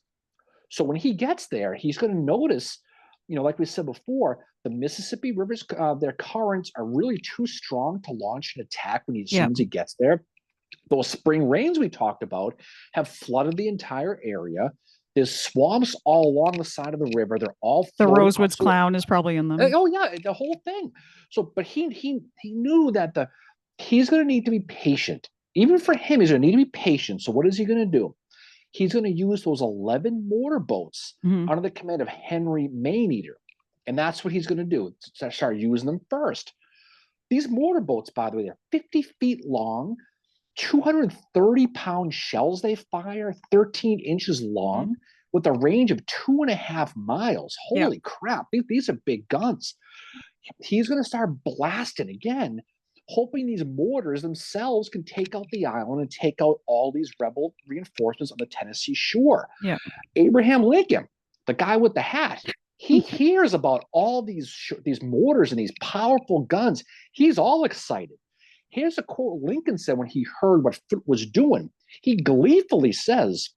So when he gets there, he's going to notice, like we said before, the Mississippi rivers, their currents are really too strong to launch an attack as soon as he gets there. Those spring rains we talked about have flooded the entire area. There's swamps all along the side of the river. They're all the Rosewood's clown is probably in them. Oh yeah, the whole thing. So, but he knew that he's going to need to be patient. Even for him, he's going to need to be patient. So what is he going to do? He's going to use those 11 mortar boats under the command of Henry Maneater. And that's what he's going to do. Start using them first. These mortar boats, by the way, they're 50 feet long, 230-pound shells they fire, 13 inches long, with a range of 2.5 miles. Holy crap. These are big guns. He's going to start blasting again, hoping these mortars themselves can take out the island and take out all these rebel reinforcements on the Tennessee shore. Yeah. Abraham Lincoln, the guy with the hat, he hears about all these mortars and these powerful guns. He's all excited. Here's a quote Lincoln said when he heard what Foote was doing. He gleefully says,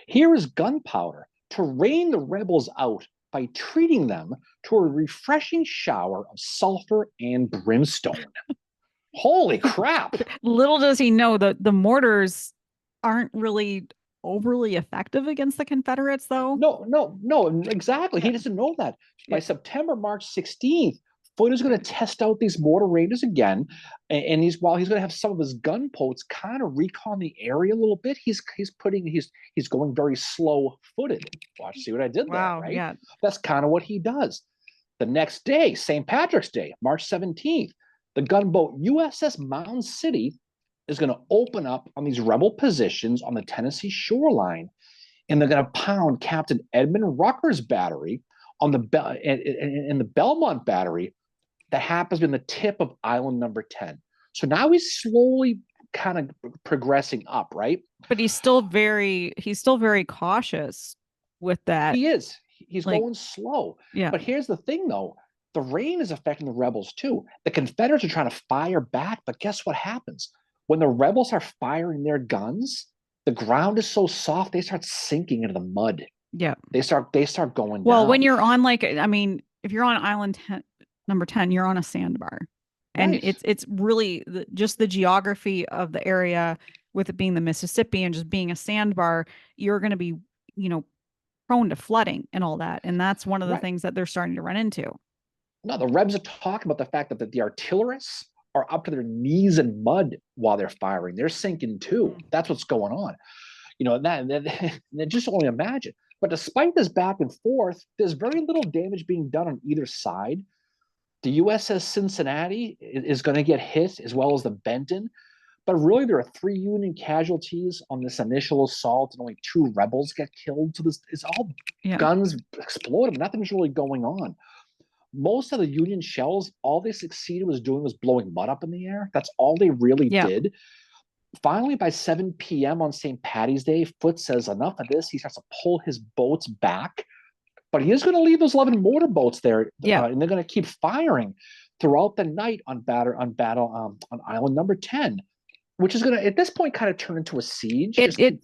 "Here is gunpowder to rain the rebels out by treating them to a refreshing shower of sulfur and brimstone." Holy crap. Little does he know that the mortars aren't really overly effective against the Confederates, though. No, exactly. He doesn't know that. By September, March 16th, Foote is going to test out these mortar raiders again, and he's going to have some of his gunboats kind of recon the area a little bit. He's going very slow-footed. Watch, see what I did there, right? Yeah. That's kind of what he does. The next day, St. Patrick's Day, March 17th, the gunboat USS Mound City is going to open up on these rebel positions on the Tennessee shoreline, and they're going to pound Captain Edmund Rucker's battery on in the Belmont battery that happens in the tip of island number 10. So now he's slowly kind of progressing up, right? But he's still very cautious with that. He is. He's going slow. Yeah. But here's the thing, though. The rain is affecting the rebels, too. The Confederates are trying to fire back, but guess what happens? When the rebels are firing their guns, the ground is so soft, they start sinking into the mud. Yeah. They start going well, down. When you're on if you're on island number 10, you're on a sandbar. And right. it's really just the geography of the area, with it being the Mississippi and just being a sandbar, you're going to be, prone to flooding and all that. And that's one of the things that they're starting to run into. No, the Rebs are talking about the fact that the artillerists are up to their knees in mud while they're firing. They're sinking too. That's what's going on. Just only imagine. But despite this back and forth, there's very little damage being done on either side. The USS Cincinnati is going to get hit, as well as the Benton. But really, there are 3 Union casualties on this initial assault, and only 2 rebels get killed. So it's all guns exploding. Nothing's really going on. Most of the Union shells, all they succeeded was doing was blowing mud up in the air. That's all they really did. Finally, by 7 p.m. on St. Patty's Day, Foote says enough of this. He starts to pull his boats back, but he is going to leave those 11 mortar boats there, and they're going to keep firing throughout the night on island number 10, which is going to, at this point, kind of turn into a siege.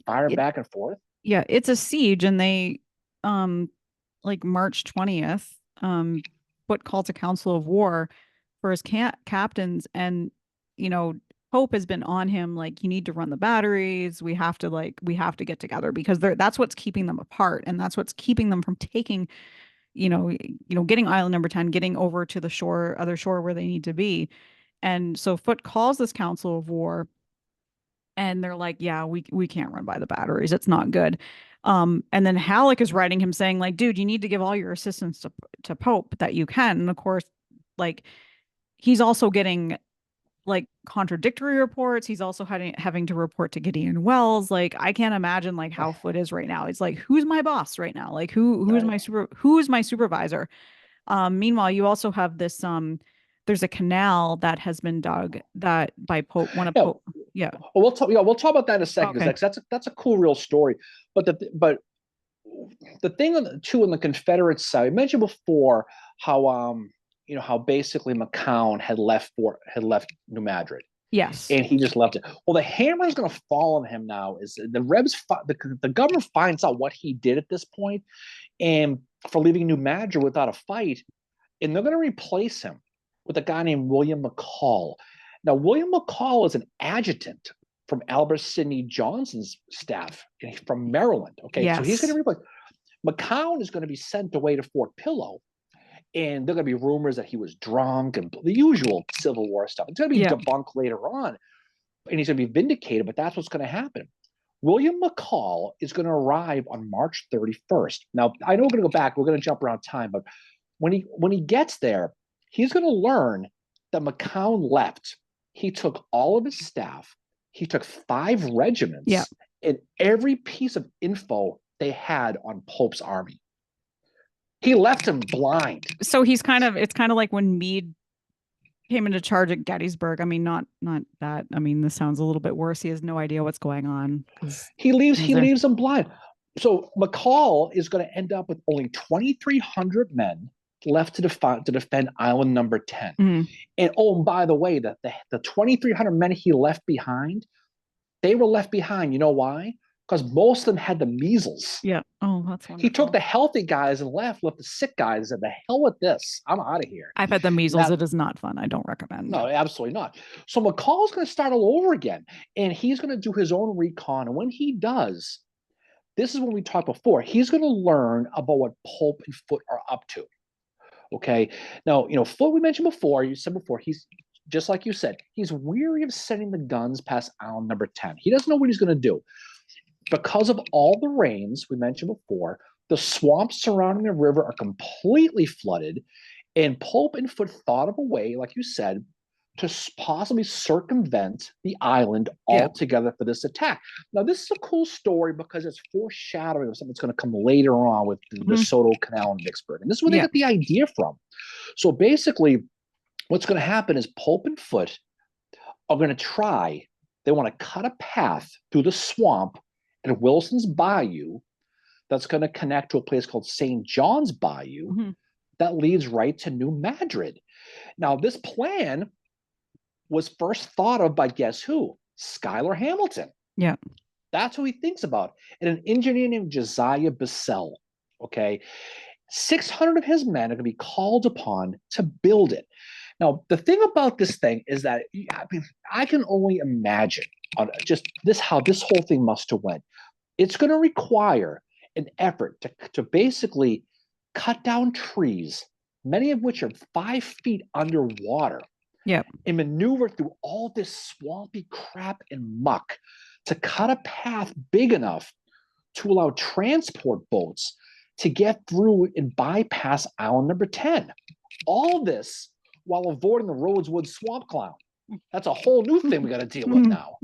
Firing back and forth. Yeah, it's a siege, and they, March 20th, Foote calls a council of war for his captains, and Pope has been on him, you need to run the batteries. We have to get together, because that's what's keeping them apart, and that's what's keeping them from taking, getting island number 10, getting over to the other shore where they need to be. And so Foote calls this council of war, and they're like, yeah, we can't run by the batteries. It's not good. And then Halleck is writing him saying, dude, you need to give all your assistance to Pope that you can. And of course, he's also getting contradictory reports. He's also having to report to Gideon Wells. I can't imagine how Foote is right now. It's who's my boss right now? Who's my supervisor? Meanwhile, you also have this there's a canal that has been dug by Pope. Pope. Yeah. Well, we'll talk about that in a second, because that's a cool real story. But the thing on the Confederate side, I mentioned before how how basically McCown had left New Madrid. Yes. And he just left it. Well, the hammer is going to fall on him now. Is the Rebs, the government finds out what he did at this point, and for leaving New Madrid without a fight, and they're going to replace him with a guy named William McCall. Now, William McCall is an adjutant from Albert Sidney Johnson's staff from Maryland. Okay, so he's going to replace. McCown is going to be sent away to Fort Pillow, and there are going to be rumors that he was drunk and the usual Civil War stuff. It's going to be debunked later on, and he's going to be vindicated, but that's what's going to happen. William McCall is going to arrive on March 31st. Now, I know we're going to go back. We're going to jump around time, but When he gets there, he's going to learn that McCown left. He took all of his staff. He took 5 Yeah. regiments and every piece of info they had on Pope's army. He left him blind. So it's kind of like when Meade came into charge at Gettysburg. I mean, not that. I mean, this sounds a little bit worse. He has no idea what's going on because he was He there. leaves him blind. So McCall is going to end up with only 2,300 men left to defend Island Number 10. Mm. And oh, and by the way, the 2,300 men he left behind, they were left behind. You know why? Because most of them had the measles. Yeah. Oh, that's He wonderful. took the healthy guys and left the sick guys and said, the hell with this. I'm out of here. I've had the measles. That, It is not fun. I don't recommend. no, absolutely not. So McCall's going to start all over again. And he's going to do his own recon. And when he does, this is when we talked before. He's going to learn about what Pope and Foote are up to. Okay. Now, Foote, we mentioned before, you said before, he's just like you said, he's weary of sending the guns past Island Number 10. He doesn't know what he's going to do. Because of all the rains we mentioned before, the swamps surrounding the river are completely flooded. And Pope and Foote thought of a way, like you said, to possibly circumvent the island altogether for this attack. Now, this is a cool story because it's foreshadowing of something that's going to come later on with the Soto Canal and Vicksburg. And this is where they get the idea from. So basically, what's going to happen is Pope and Foote are going to they want to cut a path through the swamp at Wilson's Bayou that's going to connect to a place called St. John's Bayou that leads right to New Madrid. Now, this plan was first thought of by guess who? Schuyler Hamilton. Yeah. That's who he thinks about. And an engineer named Josiah Bissell. Okay. 600 of his men are going to be called upon to build it. Now, the thing about this thing is that I can only imagine just how this whole thing must have went. It's going to require an effort to basically cut down trees, many of which are 5 feet underwater. Yep. And maneuver through all this swampy crap and muck to cut a path big enough to allow transport boats to get through and bypass Island Number 10. All this while avoiding the Rhodeswood swamp clown. That's a whole new thing we got to deal with now.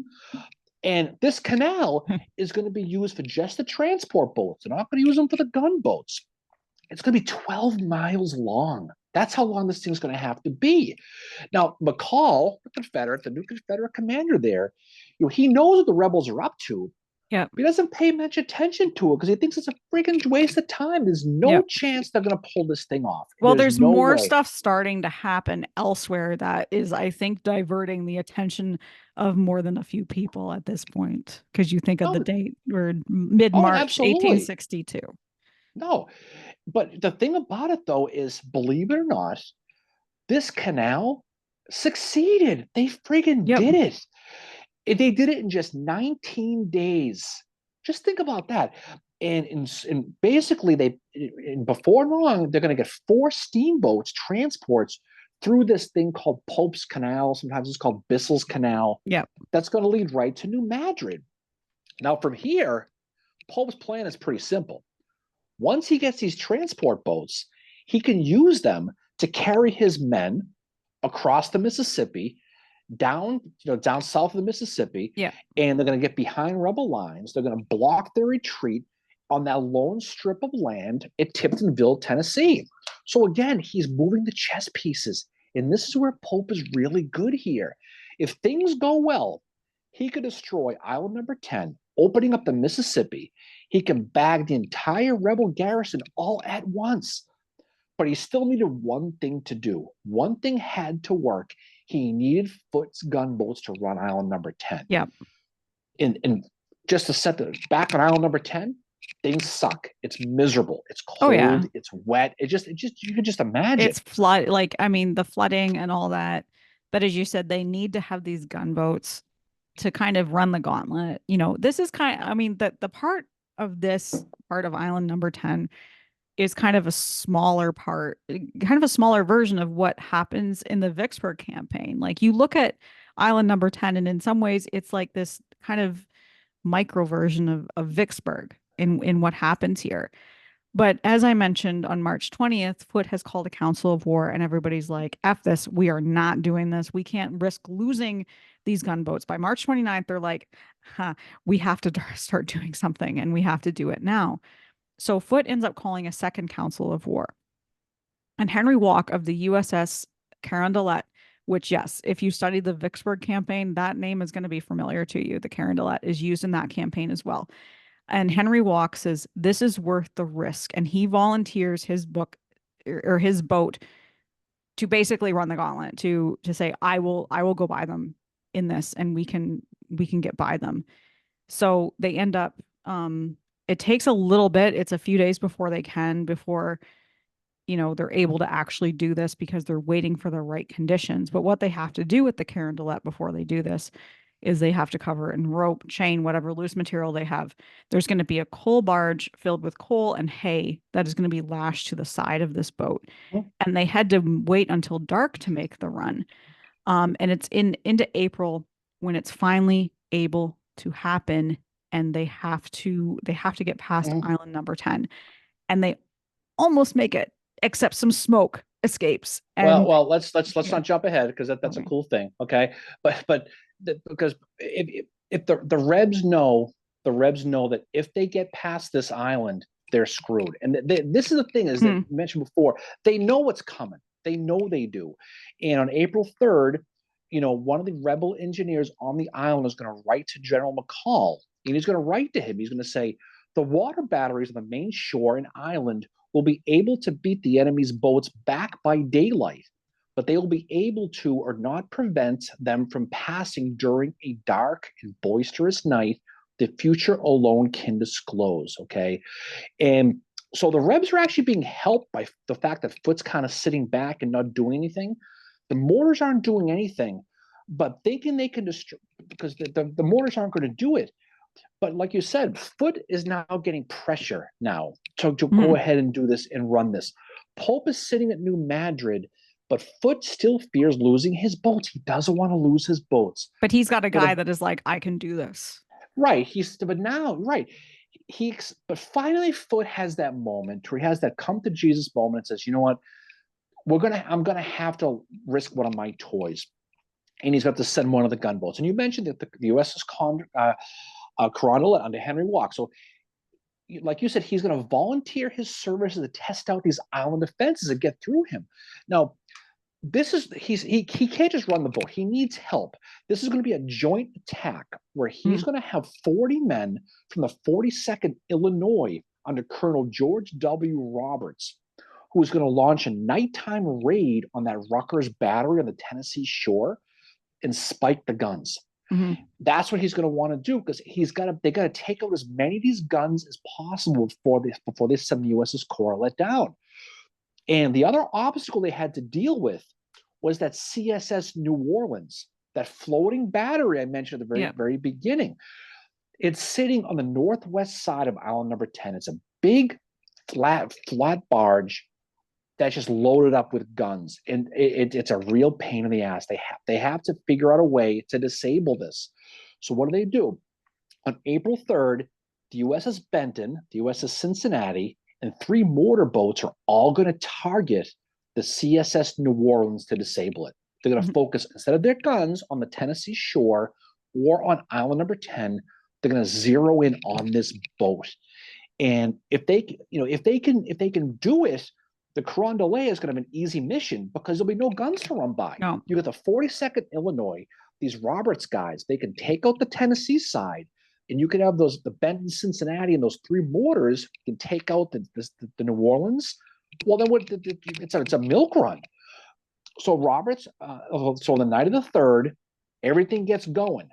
And this canal is going to be used for just the transport boats. They're not going to use them for the gunboats. It's going to be 12 miles long. That's how long this thing's going to have to be. Now, McCall, the new Confederate commander there, he knows what the rebels are up to. Yeah. But he doesn't pay much attention to it because he thinks it's a freaking waste of time. There's no chance they're going to pull this thing off. Well, there's no more stuff starting to happen elsewhere that is, I think, diverting the attention of more than a few people at this point. Because you think of the date, we're mid-March, 1862. No, but the thing about it, though, is, believe it or not, this canal succeeded. They friggin' did it. They did it in just 19 days. Just think about that. And basically, before long, they're going to get 4 steamboats, transports through this thing called Pope's Canal. Sometimes it's called Bissell's Canal. Yeah. That's going to lead right to New Madrid. Now, from here, Pope's plan is pretty simple. Once he gets these transport boats, he can use them to carry his men across the Mississippi, down south of the Mississippi. Yeah. And they're going to get behind rebel lines. They're going to block their retreat on that lone strip of land at Tiptonville, Tennessee. So again, he's moving the chess pieces. And this is where Pope is really good here. If things go well, he could destroy Island Number 10, opening up the Mississippi. He can bag the entire rebel garrison all at once. But he still needed one thing to do. One thing had to work. He needed Foote's gunboats to run Island Number 10. Yeah. And just to set the back on Island Number 10, things suck. It's miserable. It's cold. Oh, yeah. It's wet. It just you can just imagine. It's the flooding and all that. But as you said, they need to have these gunboats to kind of run the gauntlet. This is the part of Island Number 10 is kind of a smaller version of what happens in the Vicksburg campaign. Like, you look at Island Number 10, and in some ways it's like this kind of micro version of Vicksburg in what happens here. But as I mentioned on March 20th, Foote has called a council of war, and everybody's like, F this. We are not doing this. We can't risk losing these gunboats. By March 29th, they're like, huh, we have to start doing something, and we have to do it now. So Foote ends up calling a second council of war. And Henry Walk of the USS Carondelet, which, yes, if you study the Vicksburg campaign, that name is going to be familiar to you. The Carondelet is used in that campaign as well. And Henry Walk says, this is worth the risk. And he volunteers his book or his boat to basically run the gauntlet, to say, I will go by them in this, and we can get by them. So they end up it takes a little bit. It's a few days before they're able to actually do this, because they're waiting for the right conditions. But what they have to do with the Carondelet before they do this is they have to cover it in rope, chain, whatever loose material they have. There's going to be a coal barge filled with coal and hay that is going to be lashed to the side of this boat. And they had to wait until dark to make the run. And it's into April when it's finally able to happen, and they have to get past Mhm. island number 10, and they almost make it, except some smoke escapes. Well, And well, let's yeah, not jump ahead, because that's a okay. cool thing. Okay, because if the Rebs know, that if they get past this island, they're screwed. And this is the thing, is that Hmm. you mentioned before, they know what's coming. They know they do. And on April 3rd, one of the rebel engineers on the island is going to write to General McCall, and he's going to write to him. He's going to say, the water batteries on the main shore and island will be able to beat the enemy's boats back by daylight, but they will be able to or not prevent them from passing during a dark and boisterous night. The future alone can disclose. Okay. And so the Rebs are actually being helped by the fact that Foote's kind of sitting back and not doing anything. The mortars aren't doing anything, but thinking they can destroy, because the mortars aren't going to do it. But like you said, Foote is now getting pressure now to go Hmm. ahead and do this and run this. Pope is sitting at New Madrid, but Foote still fears losing his boats. He doesn't want to lose his boats. But he's got a Well, guy that is like, I can do this. right. But now, right. But finally, Foote has that moment where he has that come to Jesus moment and says, you know what? I'm going to have to risk one of my toys. And he's got to send one of the gunboats. And you mentioned that the USS Carondelet under Henry Walk. So like you said, he's going to volunteer his services to test out these island defenses and get through him. Now, he can't just run the boat. He needs help. This is going to be a joint attack where he's Hmm. going to have 40 men from the 42nd Illinois under Colonel George W. Roberts, who is going to launch a nighttime raid on that Rutgers battery on the Tennessee shore and spike the guns. Hmm. That's what he's going to want to do, because they got to take out as many of these guns as possible before they send the USS Corlett down. And the other obstacle they had to deal with was that CSS New Orleans, that floating battery I mentioned at the very Yeah. very beginning. It's sitting on the northwest side of island number 10. It's a big flat barge that's just loaded up with guns, and it's a real pain in the ass. They have to figure out a way to disable this. So what do? On April 3rd, the USS Benton, the USS Cincinnati, and 3 mortar boats are all going to target the CSS New Orleans to disable it. They're going to Hmm. focus, instead of their guns, on the Tennessee shore or on island number 10. They're going to zero in on this boat. And if they can do it, the Carondelet is going to have an easy mission, because there'll be no guns to run by. No. You got the 42nd Illinois, these Roberts guys. They can take out the Tennessee side, and you can have the Benton, Cincinnati, and those 3 mortars can take out the New Orleans. Well, then it's a milk run. So so the night of the 3rd, everything gets going.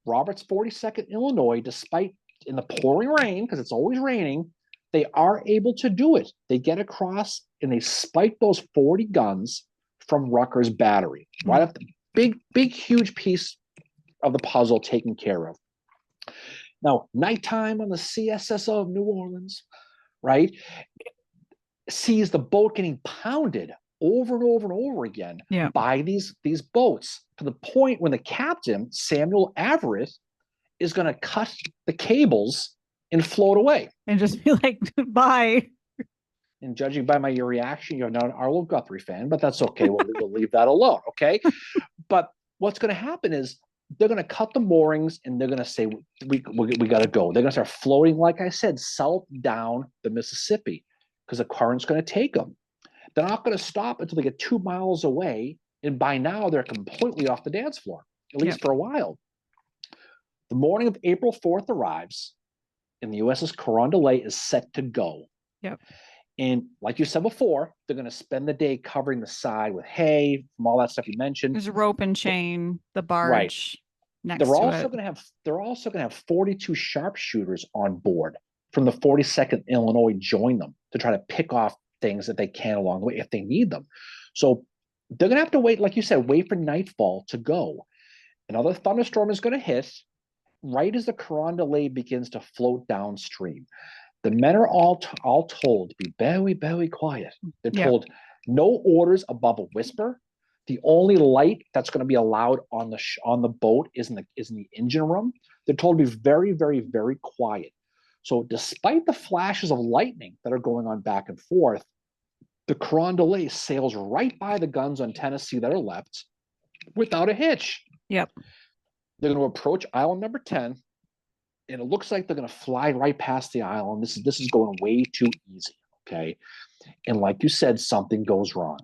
Roberts 42nd Illinois, despite in the pouring rain, because it's always raining, they are able to do it. They get across and they spike those 40 guns from Rutgers Battery. Right Hmm. up the big, huge piece of the puzzle taken care of. Now, nighttime on the CSSO of New Orleans, right, sees the boat getting pounded over and over and over again Yeah. by these boats, to the point when the captain, Samuel Everett, is going to cut the cables and float away. And just be like, bye. And judging by my your reaction, you're not an Arlo Guthrie fan, but that's okay. We'll leave that alone, okay? But what's going to happen is they're going to cut the moorings and they're going to say, we got to go. They're going to start floating, like I said, south down the Mississippi because the current's going to take them. They're not going to stop until they get 2 miles away. And by now, they're completely off the dance floor, at least for a while. The morning of April 4th arrives, and the USS Carondelet is set to go. Yep. And like you said before, they're going to spend the day covering the side with hay, from all that stuff you mentioned. There's a rope and chain, the barge next they're to also it. They're also going to have 42 sharpshooters on board from the 42nd Illinois join them to try to pick off things that they can along the way if they need them. So they're going to have to wait, like you said, wait for nightfall to go. Another thunderstorm is going to hit right as the Carondelet begins to float downstream. The men are all told to be very, very quiet. They're told no orders above a whisper. The only light that's going to be allowed on the boat is in the engine room. They're told to be very, very, very quiet. So despite the flashes of lightning that are going on back and forth, the Carondelet sails right by the guns on Tennessee that are left without a hitch. Yep. They're going to approach island number 10, and it looks like they're going to fly right past the island. This is going way too easy, okay? And like you said, something goes wrong.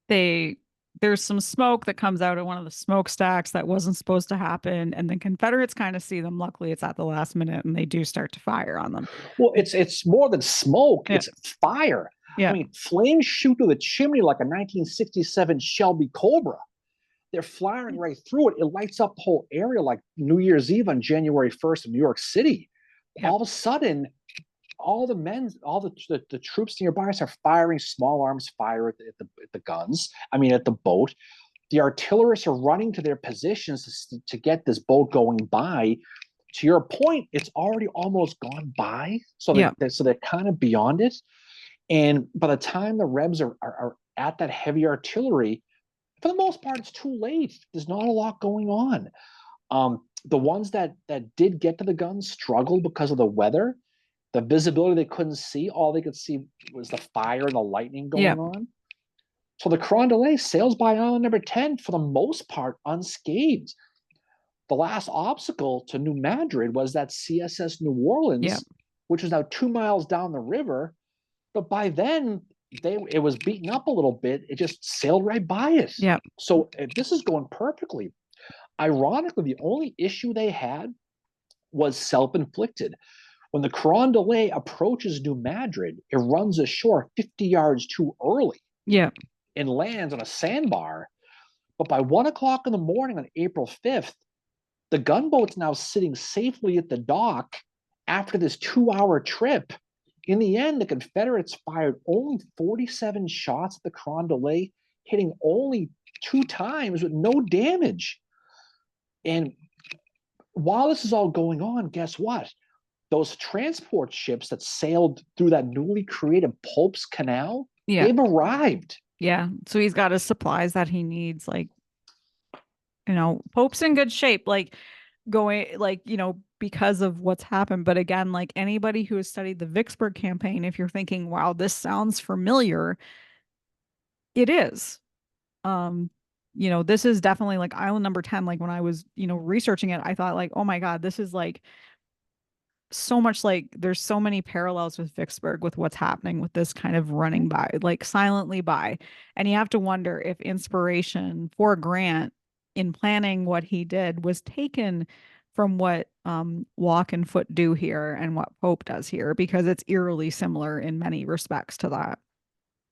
There's some smoke that comes out of one of the smokestacks that wasn't supposed to happen, and the Confederates kind of see them. Luckily, it's at the last minute, and they do start to fire on them. Well, it's more than smoke; it's fire. Yeah. I mean, flames shoot through the chimney like a 1967 Shelby Cobra. They're flying right through it. It lights up the whole area like New Year's Eve on January 1st in New York City. All of a sudden, all the troops nearby are firing small arms fire at the guns. I mean, at the boat. The artillerists are running to their positions to get this boat going by. To your point, it's already almost gone by. So they're kind of beyond it. And by the time the Rebs are at that heavy artillery, for the most part, it's too late. There's not a lot going on. The ones that did get to the guns struggled because of the weather. The visibility they couldn't see. All they could see was the fire and the lightning going on. So the Carondelet sails by island number 10 for the most part unscathed. The last obstacle to New Madrid was that CSS New Orleans, which was now 2 miles down the river. But by then, it was beaten up a little bit. It just sailed right by it. Yeah. So this is going perfectly. Ironically, the only issue they had was self-inflicted. When the Carondelet approaches New Madrid, it runs ashore 50 yards too early. Yeah. And lands on a sandbar. But by 1 o'clock in the morning on April 5th, the gunboat's now sitting safely at the dock after this 2-hour trip. In the end, the Confederates fired only 47 shots at the Carondelet, hitting only 2 times with no damage. And while this is all going on, guess what? Those transport ships that sailed through that newly created Pope's Canal, they've arrived. Yeah. So he's got his supplies that he needs. Like, Pope's in good shape, because of what's happened. But again, like anybody who has studied the Vicksburg campaign, if you're thinking, wow, this sounds familiar, it is. This is definitely like island number 10. Like when I was, researching it, I thought like, oh my God, this is like so much, like there's so many parallels with Vicksburg with what's happening with this kind of running by, like silently by. And you have to wonder if inspiration for Grant in planning what he did was taken from what Walk and Foote do here and what Pope does here, because it's eerily similar in many respects to that.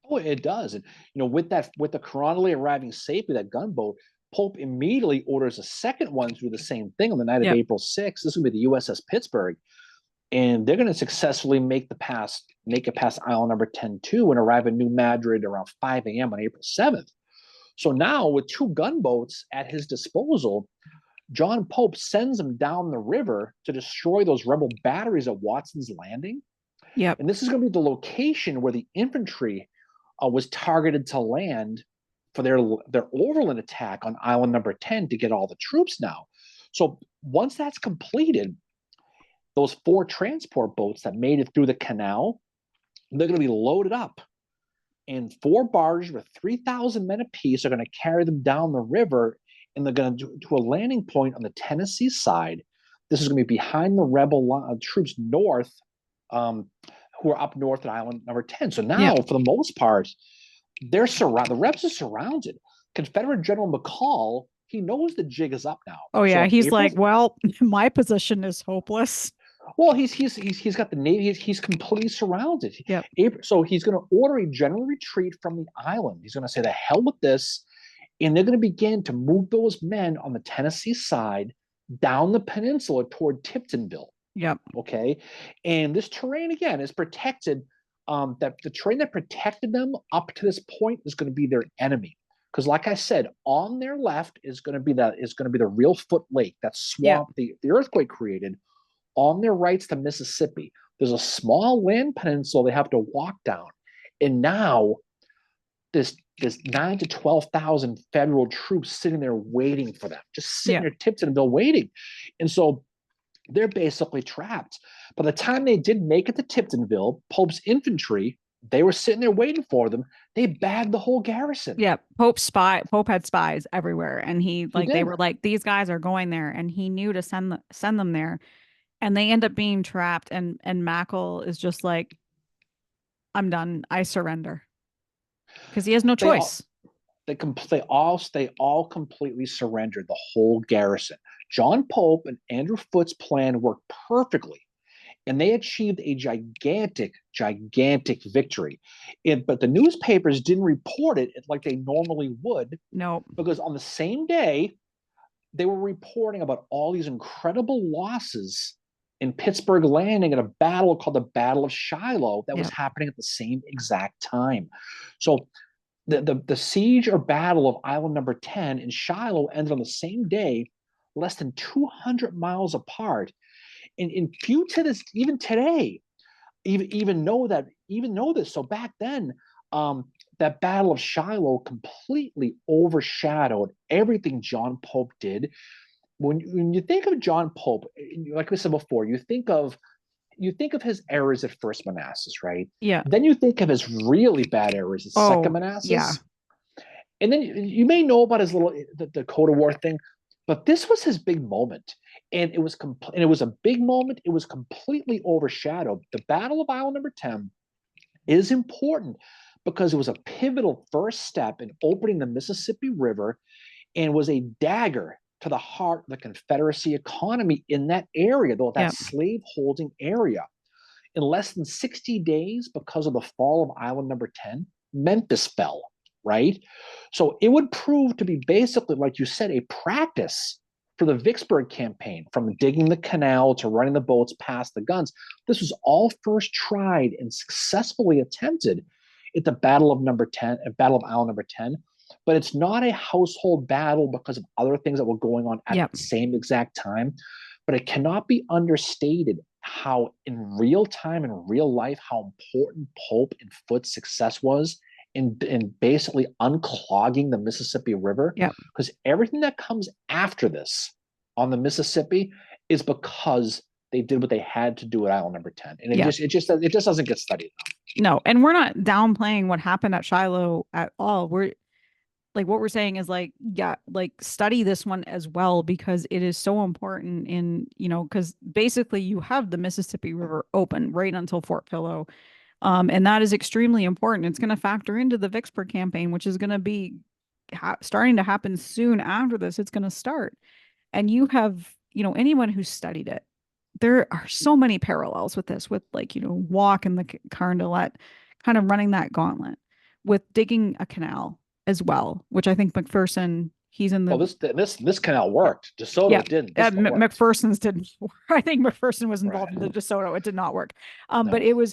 Oh, it does. And with the Carondelet arriving safely, that gunboat, Pope immediately orders a second one to do the same thing on the night of April 6th. This is going to be the USS Pittsburgh. And they're going to successfully make it past island number 10 too, and arrive in New Madrid around 5 a.m. on April 7th. So now, with 2 gunboats at his disposal, John Pope sends them down the river to destroy those rebel batteries at Watson's Landing. Yep. And this is going to be the location where the infantry was targeted to land for their overland attack on island number 10 to get all the troops now. So once that's completed, those 4 transport boats that made it through the canal, they're going to be loaded up and 4 barges with 3,000 men apiece are going to carry them down the river, and they're going to a landing point on the Tennessee side. This is going to be behind the rebel troops north, um, who are up north at Island number 10. So Yeah. now, for the most part, they're surrounded. The rebels are surrounded. Confederate General McCall, he knows the jig is up now. Oh So yeah. on He's April, like, well, my position is hopeless. well, he's got the Navy. He's completely surrounded. Yep. So he's going to order a general retreat from the island. He's going to say, "The hell with this," and they're going to begin to move those men on the Tennessee side down the peninsula toward Tiptonville. Yep. Okay, and this terrain again is protected. That the terrain that protected them up to this point is going to be their enemy. Because, like I said, on their left is going to be the real Foote Lake, that swamp, Yep. the earthquake created. On their rights to Mississippi, there's a small land peninsula they have to walk down. And now this 9 to 12,000 federal troops sitting there waiting for them, just sitting Yep. there Tiptonville waiting. And so they're basically trapped. By the time they did make it to Tiptonville, Pope's infantry, they were sitting there waiting for them. They bagged the whole garrison. Yeah, Pope had spies everywhere, and He they did. were like, these guys are going there, and he knew to send them there, and they end up being trapped, and Mackle is just like, I'm done, I surrender, because he has no They all choice. they all completely surrendered, the whole garrison. John Pope and Andrew Foote's plan worked perfectly, and they achieved a gigantic victory. But the newspapers didn't report it like they normally would, No, because on the same day, they were reporting about all these incredible losses in Pittsburgh Landing at a battle called the Battle of Shiloh that was yeah, happening at the same exact time. So the siege or battle of Island number 10 in Shiloh ended on the same day, less than 200 miles apart. And few to this, even today, even know this. So back then, that Battle of Shiloh completely overshadowed everything John Pope did. When you think of John Pope, like we said before, you think of his errors at First Manassas, right? yeah. Then you think of his really bad errors at Second Oh, yeah, Manassas, and then you may know about his little the Dakota War thing, but this was his big moment, and it was a big moment. It was completely overshadowed. The Battle of Isle Number 10 is important because it was a pivotal first step in opening the Mississippi River, and was a dagger to the heart of the Confederacy economy in that area, though that yeah, slave holding area. In less than 60 days, because of the fall of Island number 10, Memphis fell, right? So it would prove to be basically, like you said, a practice for the Vicksburg campaign, from digging the canal to running the boats past the guns. This was all first tried and successfully attempted at the Battle of Number 10, at Battle of Isle Number 10. But it's not a household battle because of other things that were going on at yeah, the same exact time. But it cannot be understated how, in real time, in real life, how important Pope and Foote's success was in basically unclogging the Mississippi River. yeah, Because everything that comes after this on the Mississippi is because they did what they had to do at Island number 10. And yeah. it just doesn't get studied enough. No, and we're not downplaying what happened at Shiloh at all. We're like, what we're saying is like, yeah, like study this one as well, because it is so important in, because basically you have the Mississippi River open right until Fort Pillow. And that is extremely important. It's going to factor into the Vicksburg campaign, which is going to be starting to happen soon after this. It's going to start. And you have, anyone who's studied it, there are so many parallels with this, with like, Walk and the Carondelet kind of running that gauntlet, with digging a canal as well, which I think McPherson, he's in Well, the, this canal worked. yeah, DeSoto's didn't. This one worked. McPherson's didn't work. I think McPherson was Right. involved in the DeSoto. It did not work. But No.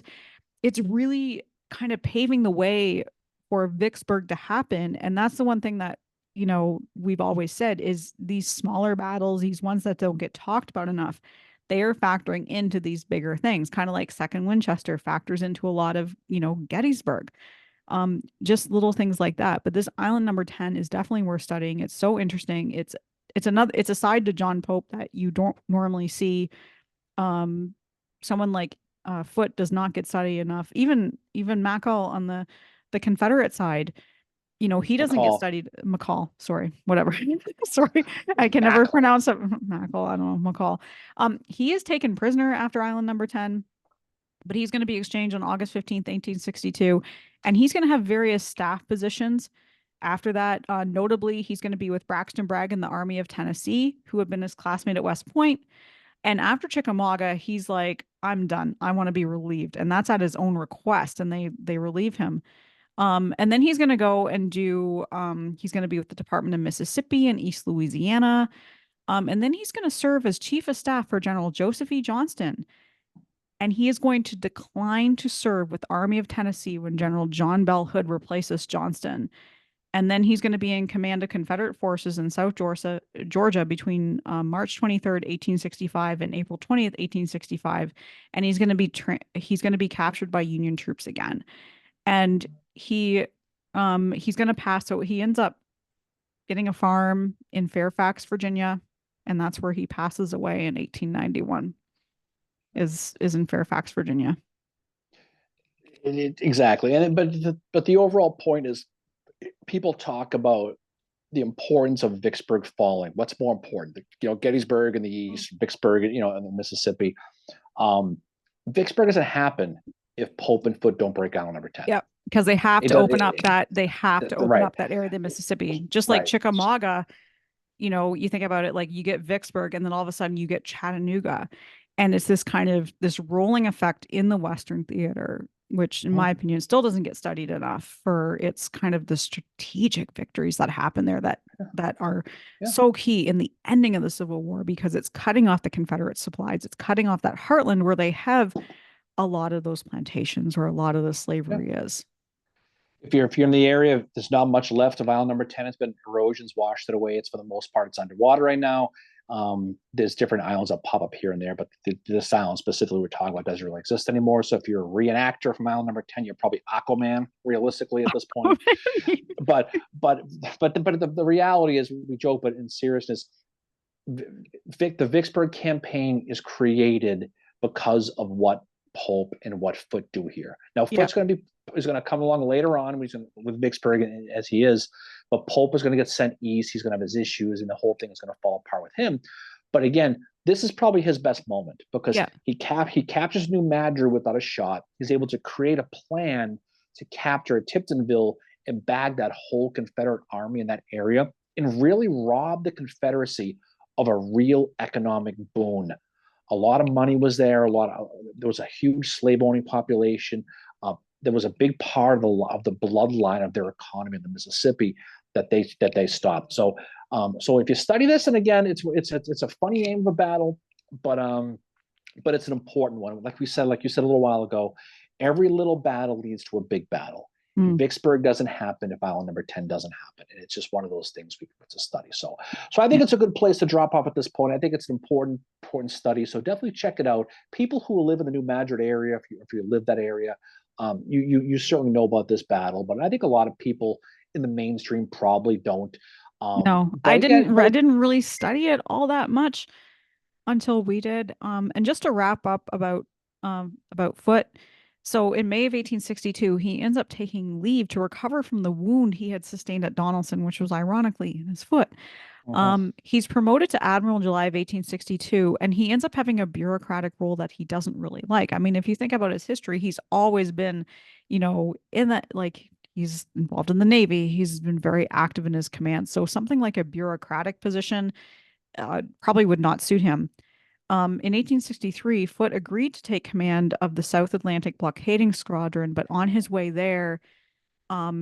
it's really kind of paving the way for Vicksburg to happen. And that's the one thing that, we've always said is these smaller battles, these ones that don't get talked about enough, they are factoring into these bigger things, kind of like Second Winchester factors into a lot of, Gettysburg. Just little things like that. But this Island number 10 is definitely worth studying. It's so interesting. It's a side to John Pope that you don't normally see. Someone like Foote does not get studied enough. Even Mackall on the the Confederate side, he doesn't get McCall. studied. McCall, sorry, whatever. Sorry, I can never Mackle. pronounce it. McCall, I don't know, McCall. He is taken prisoner after Island Number 10, but he's going to be exchanged on August 15th, 1862, and he's going to have various staff positions after that. Notably, he's going to be with Braxton Bragg in the Army of Tennessee, who had been his classmate at West Point. And after Chickamauga, he's like, I'm done. I want to be relieved. And that's at his own request. And they relieve him. And then he's going to go and he's going to be with the Department of Mississippi and East Louisiana. And then he's going to serve as chief of staff for General Joseph E. Johnston. And he is going to decline to serve with the Army of Tennessee when General John Bell Hood replaces Johnston. And then he's going to be in command of Confederate forces in South Georgia between March 23rd, 1865 and April 20th, 1865. And he's going to be captured by Union troops again. And he's going to pass. So he ends up getting a farm in Fairfax, Virginia. And that's where he passes away in 1891 is in Fairfax, Virginia. Exactly. But the overall point is people talk about the importance of Vicksburg falling. What's more important? Gettysburg in the east, Vicksburg, in the Mississippi. Vicksburg doesn't happen if Pope and Foote don't break Island Number 10. Yeah, because they have to open up that area of the Mississippi. Just like Chickamauga, you think about it, like you get Vicksburg and then all of a sudden you get Chattanooga. And it's this kind of this rolling effect in the Western theater, which in my opinion still doesn't get studied enough for its kind of the strategic victories that happen there that are so key in the ending of the Civil War, because it's cutting off the Confederate supplies. It's cutting off that heartland where they have a lot of those plantations where a lot of the slavery is. If you're in the area, there's not much left of Island Number 10. It's been erosions washed it away. It's for the most part, it's underwater right now. There's different islands that pop up here and there, but this island specifically we're talking about doesn't really exist anymore. So if you're a reenactor from Island Number 10, you're probably Aquaman realistically at this point. but the reality is, we joke, but in seriousness, the Vicksburg Campaign is created because of what Pope and what Foote do here. Now Foote's going to come along later on with Vicksburg as he is, but Pope is going to get sent east. He's going to have his issues, and the whole thing is going to fall apart with him. But again, this is probably his best moment, because he captures New Madrid without a shot. He's able to create a plan to capture Tiptonville and bag that whole Confederate army in that area, and really rob the Confederacy of a real economic boon. A lot of money was there. There was a huge slave owning population. There was a big part of the bloodline of their economy in the Mississippi that they stopped. So if you study this, and again, it's a funny name of a battle, but it's an important one. Like you said a little while ago, every little battle leads to a big battle. Vicksburg doesn't happen if Island Number 10 doesn't happen, and it's just one of those things we to study. So I think it's a good place to drop off at this point. I think it's an important study. So definitely check it out. People who live in the New Madrid area, if you live that area, you certainly know about this battle. But I think a lot of people in the mainstream probably don't. No, I didn't really study it all that much until we did. And just to wrap up about Foote. So in May of 1862, he ends up taking leave to recover from the wound he had sustained at Donelson, which was ironically in his foot. He's promoted to admiral in July of 1862, and he ends up having a bureaucratic role that he doesn't really like. I mean, if you think about his history, he's always been, in that, like, he's involved in the Navy. He's been very active in his command. So something like a bureaucratic position probably would not suit him. In 1863, Foote agreed to take command of the South Atlantic blockading squadron, but on his way there,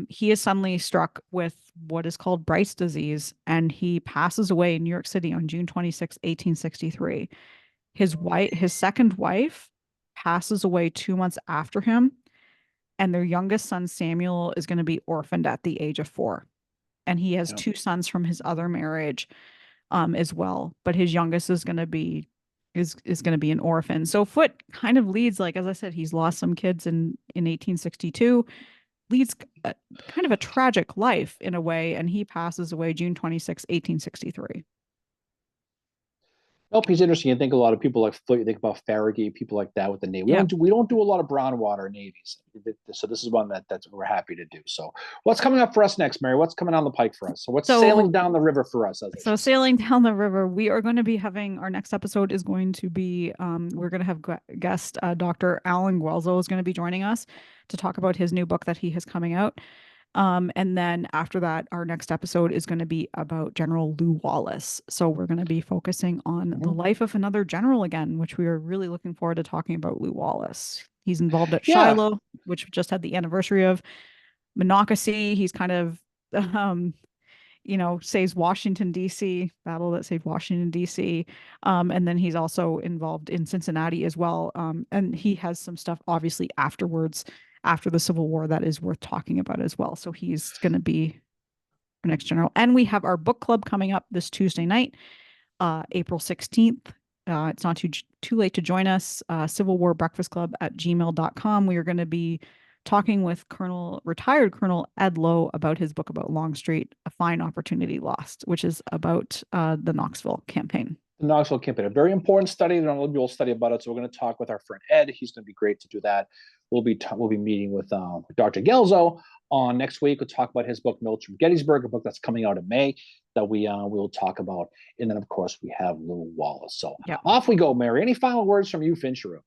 he is suddenly struck with what is called Bright's disease, and he passes away in New York City on June 26, 1863. His second wife passes away 2 months after him, and their youngest son, Samuel, is going to be orphaned at the age of 4. And he has 2 sons from his other marriage as well, but his youngest is going to be an orphan. So Foote kind of leads, like, as I said, he's lost some kids in 1862, leads kind of a tragic life in a way, and he passes away June 26, 1863. Nope, he's interesting. You think a lot of people like Foote, you think about Farragut, people like that with the Navy. Yeah. We don't do a lot of brown water navies. So this is one that's we're happy to do. So what's coming up for us next, Mary? What's coming down the pike for us? So what's So sailing down the river for us, as they So should say. sailing down the river, we are going to be having our next episode is going to be we're going to have guest Dr. Alan Guelzo is going to be joining us to talk about his new book that he has coming out. And then after that, our next episode is going to be about General Lew Wallace. So we're going to be focusing on the Mhm. life of another general again, which we are really looking forward to talking about Lew Wallace. He's involved at Yeah, Shiloh, which just had the anniversary of Monocacy. He's kind of um, saves Washington, D.C., battle that saved Washington, D.C. And then he's also involved in Cincinnati as well. And he has some stuff, obviously, afterwards, after the Civil War, that is worth talking about as well. So he's going to be our next general. And we have our book club coming up this Tuesday night, April 16th. It's not too late to join us. Civil War Breakfast Club at gmail.com. We are going to be talking with retired Colonel Ed Lowe about his book about Longstreet, A Fine Opportunity Lost, which is about the Knoxville campaign. the Knoxville campaign, a very important study. We'll study about it. So we're going to talk with our friend Ed. He's going to be great to do that. We'll be meeting with Dr. Gelzo on next week. We'll talk about his book Notes from Gettysburg, a book that's coming out in May that we'll talk about. And then of course we have Lew Wallace. So Yeah. off we go, Mary. Any final words from you, Fincheru?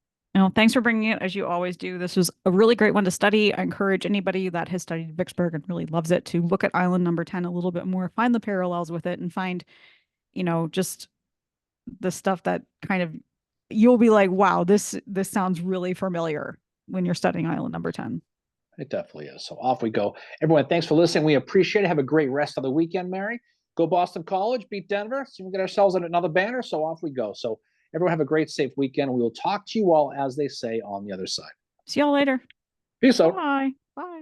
Thanks for bringing it as you always do. This was a really great one to study. I encourage anybody that has studied Vicksburg and really loves it to look at Island Number 10 a little bit more, find the parallels with it, and find, just the stuff that kind of you'll be like, wow, this sounds really familiar when you're studying Island Number 10. It definitely is. So off we go. Everyone, thanks for listening. We appreciate it. Have a great rest of the weekend, Mary. Go Boston College, beat Denver. So we get ourselves another banner. So off we go. So everyone have a great, safe weekend. We will talk to you all, as they say, on the other side. See y'all later. Peace out. Bye. Bye.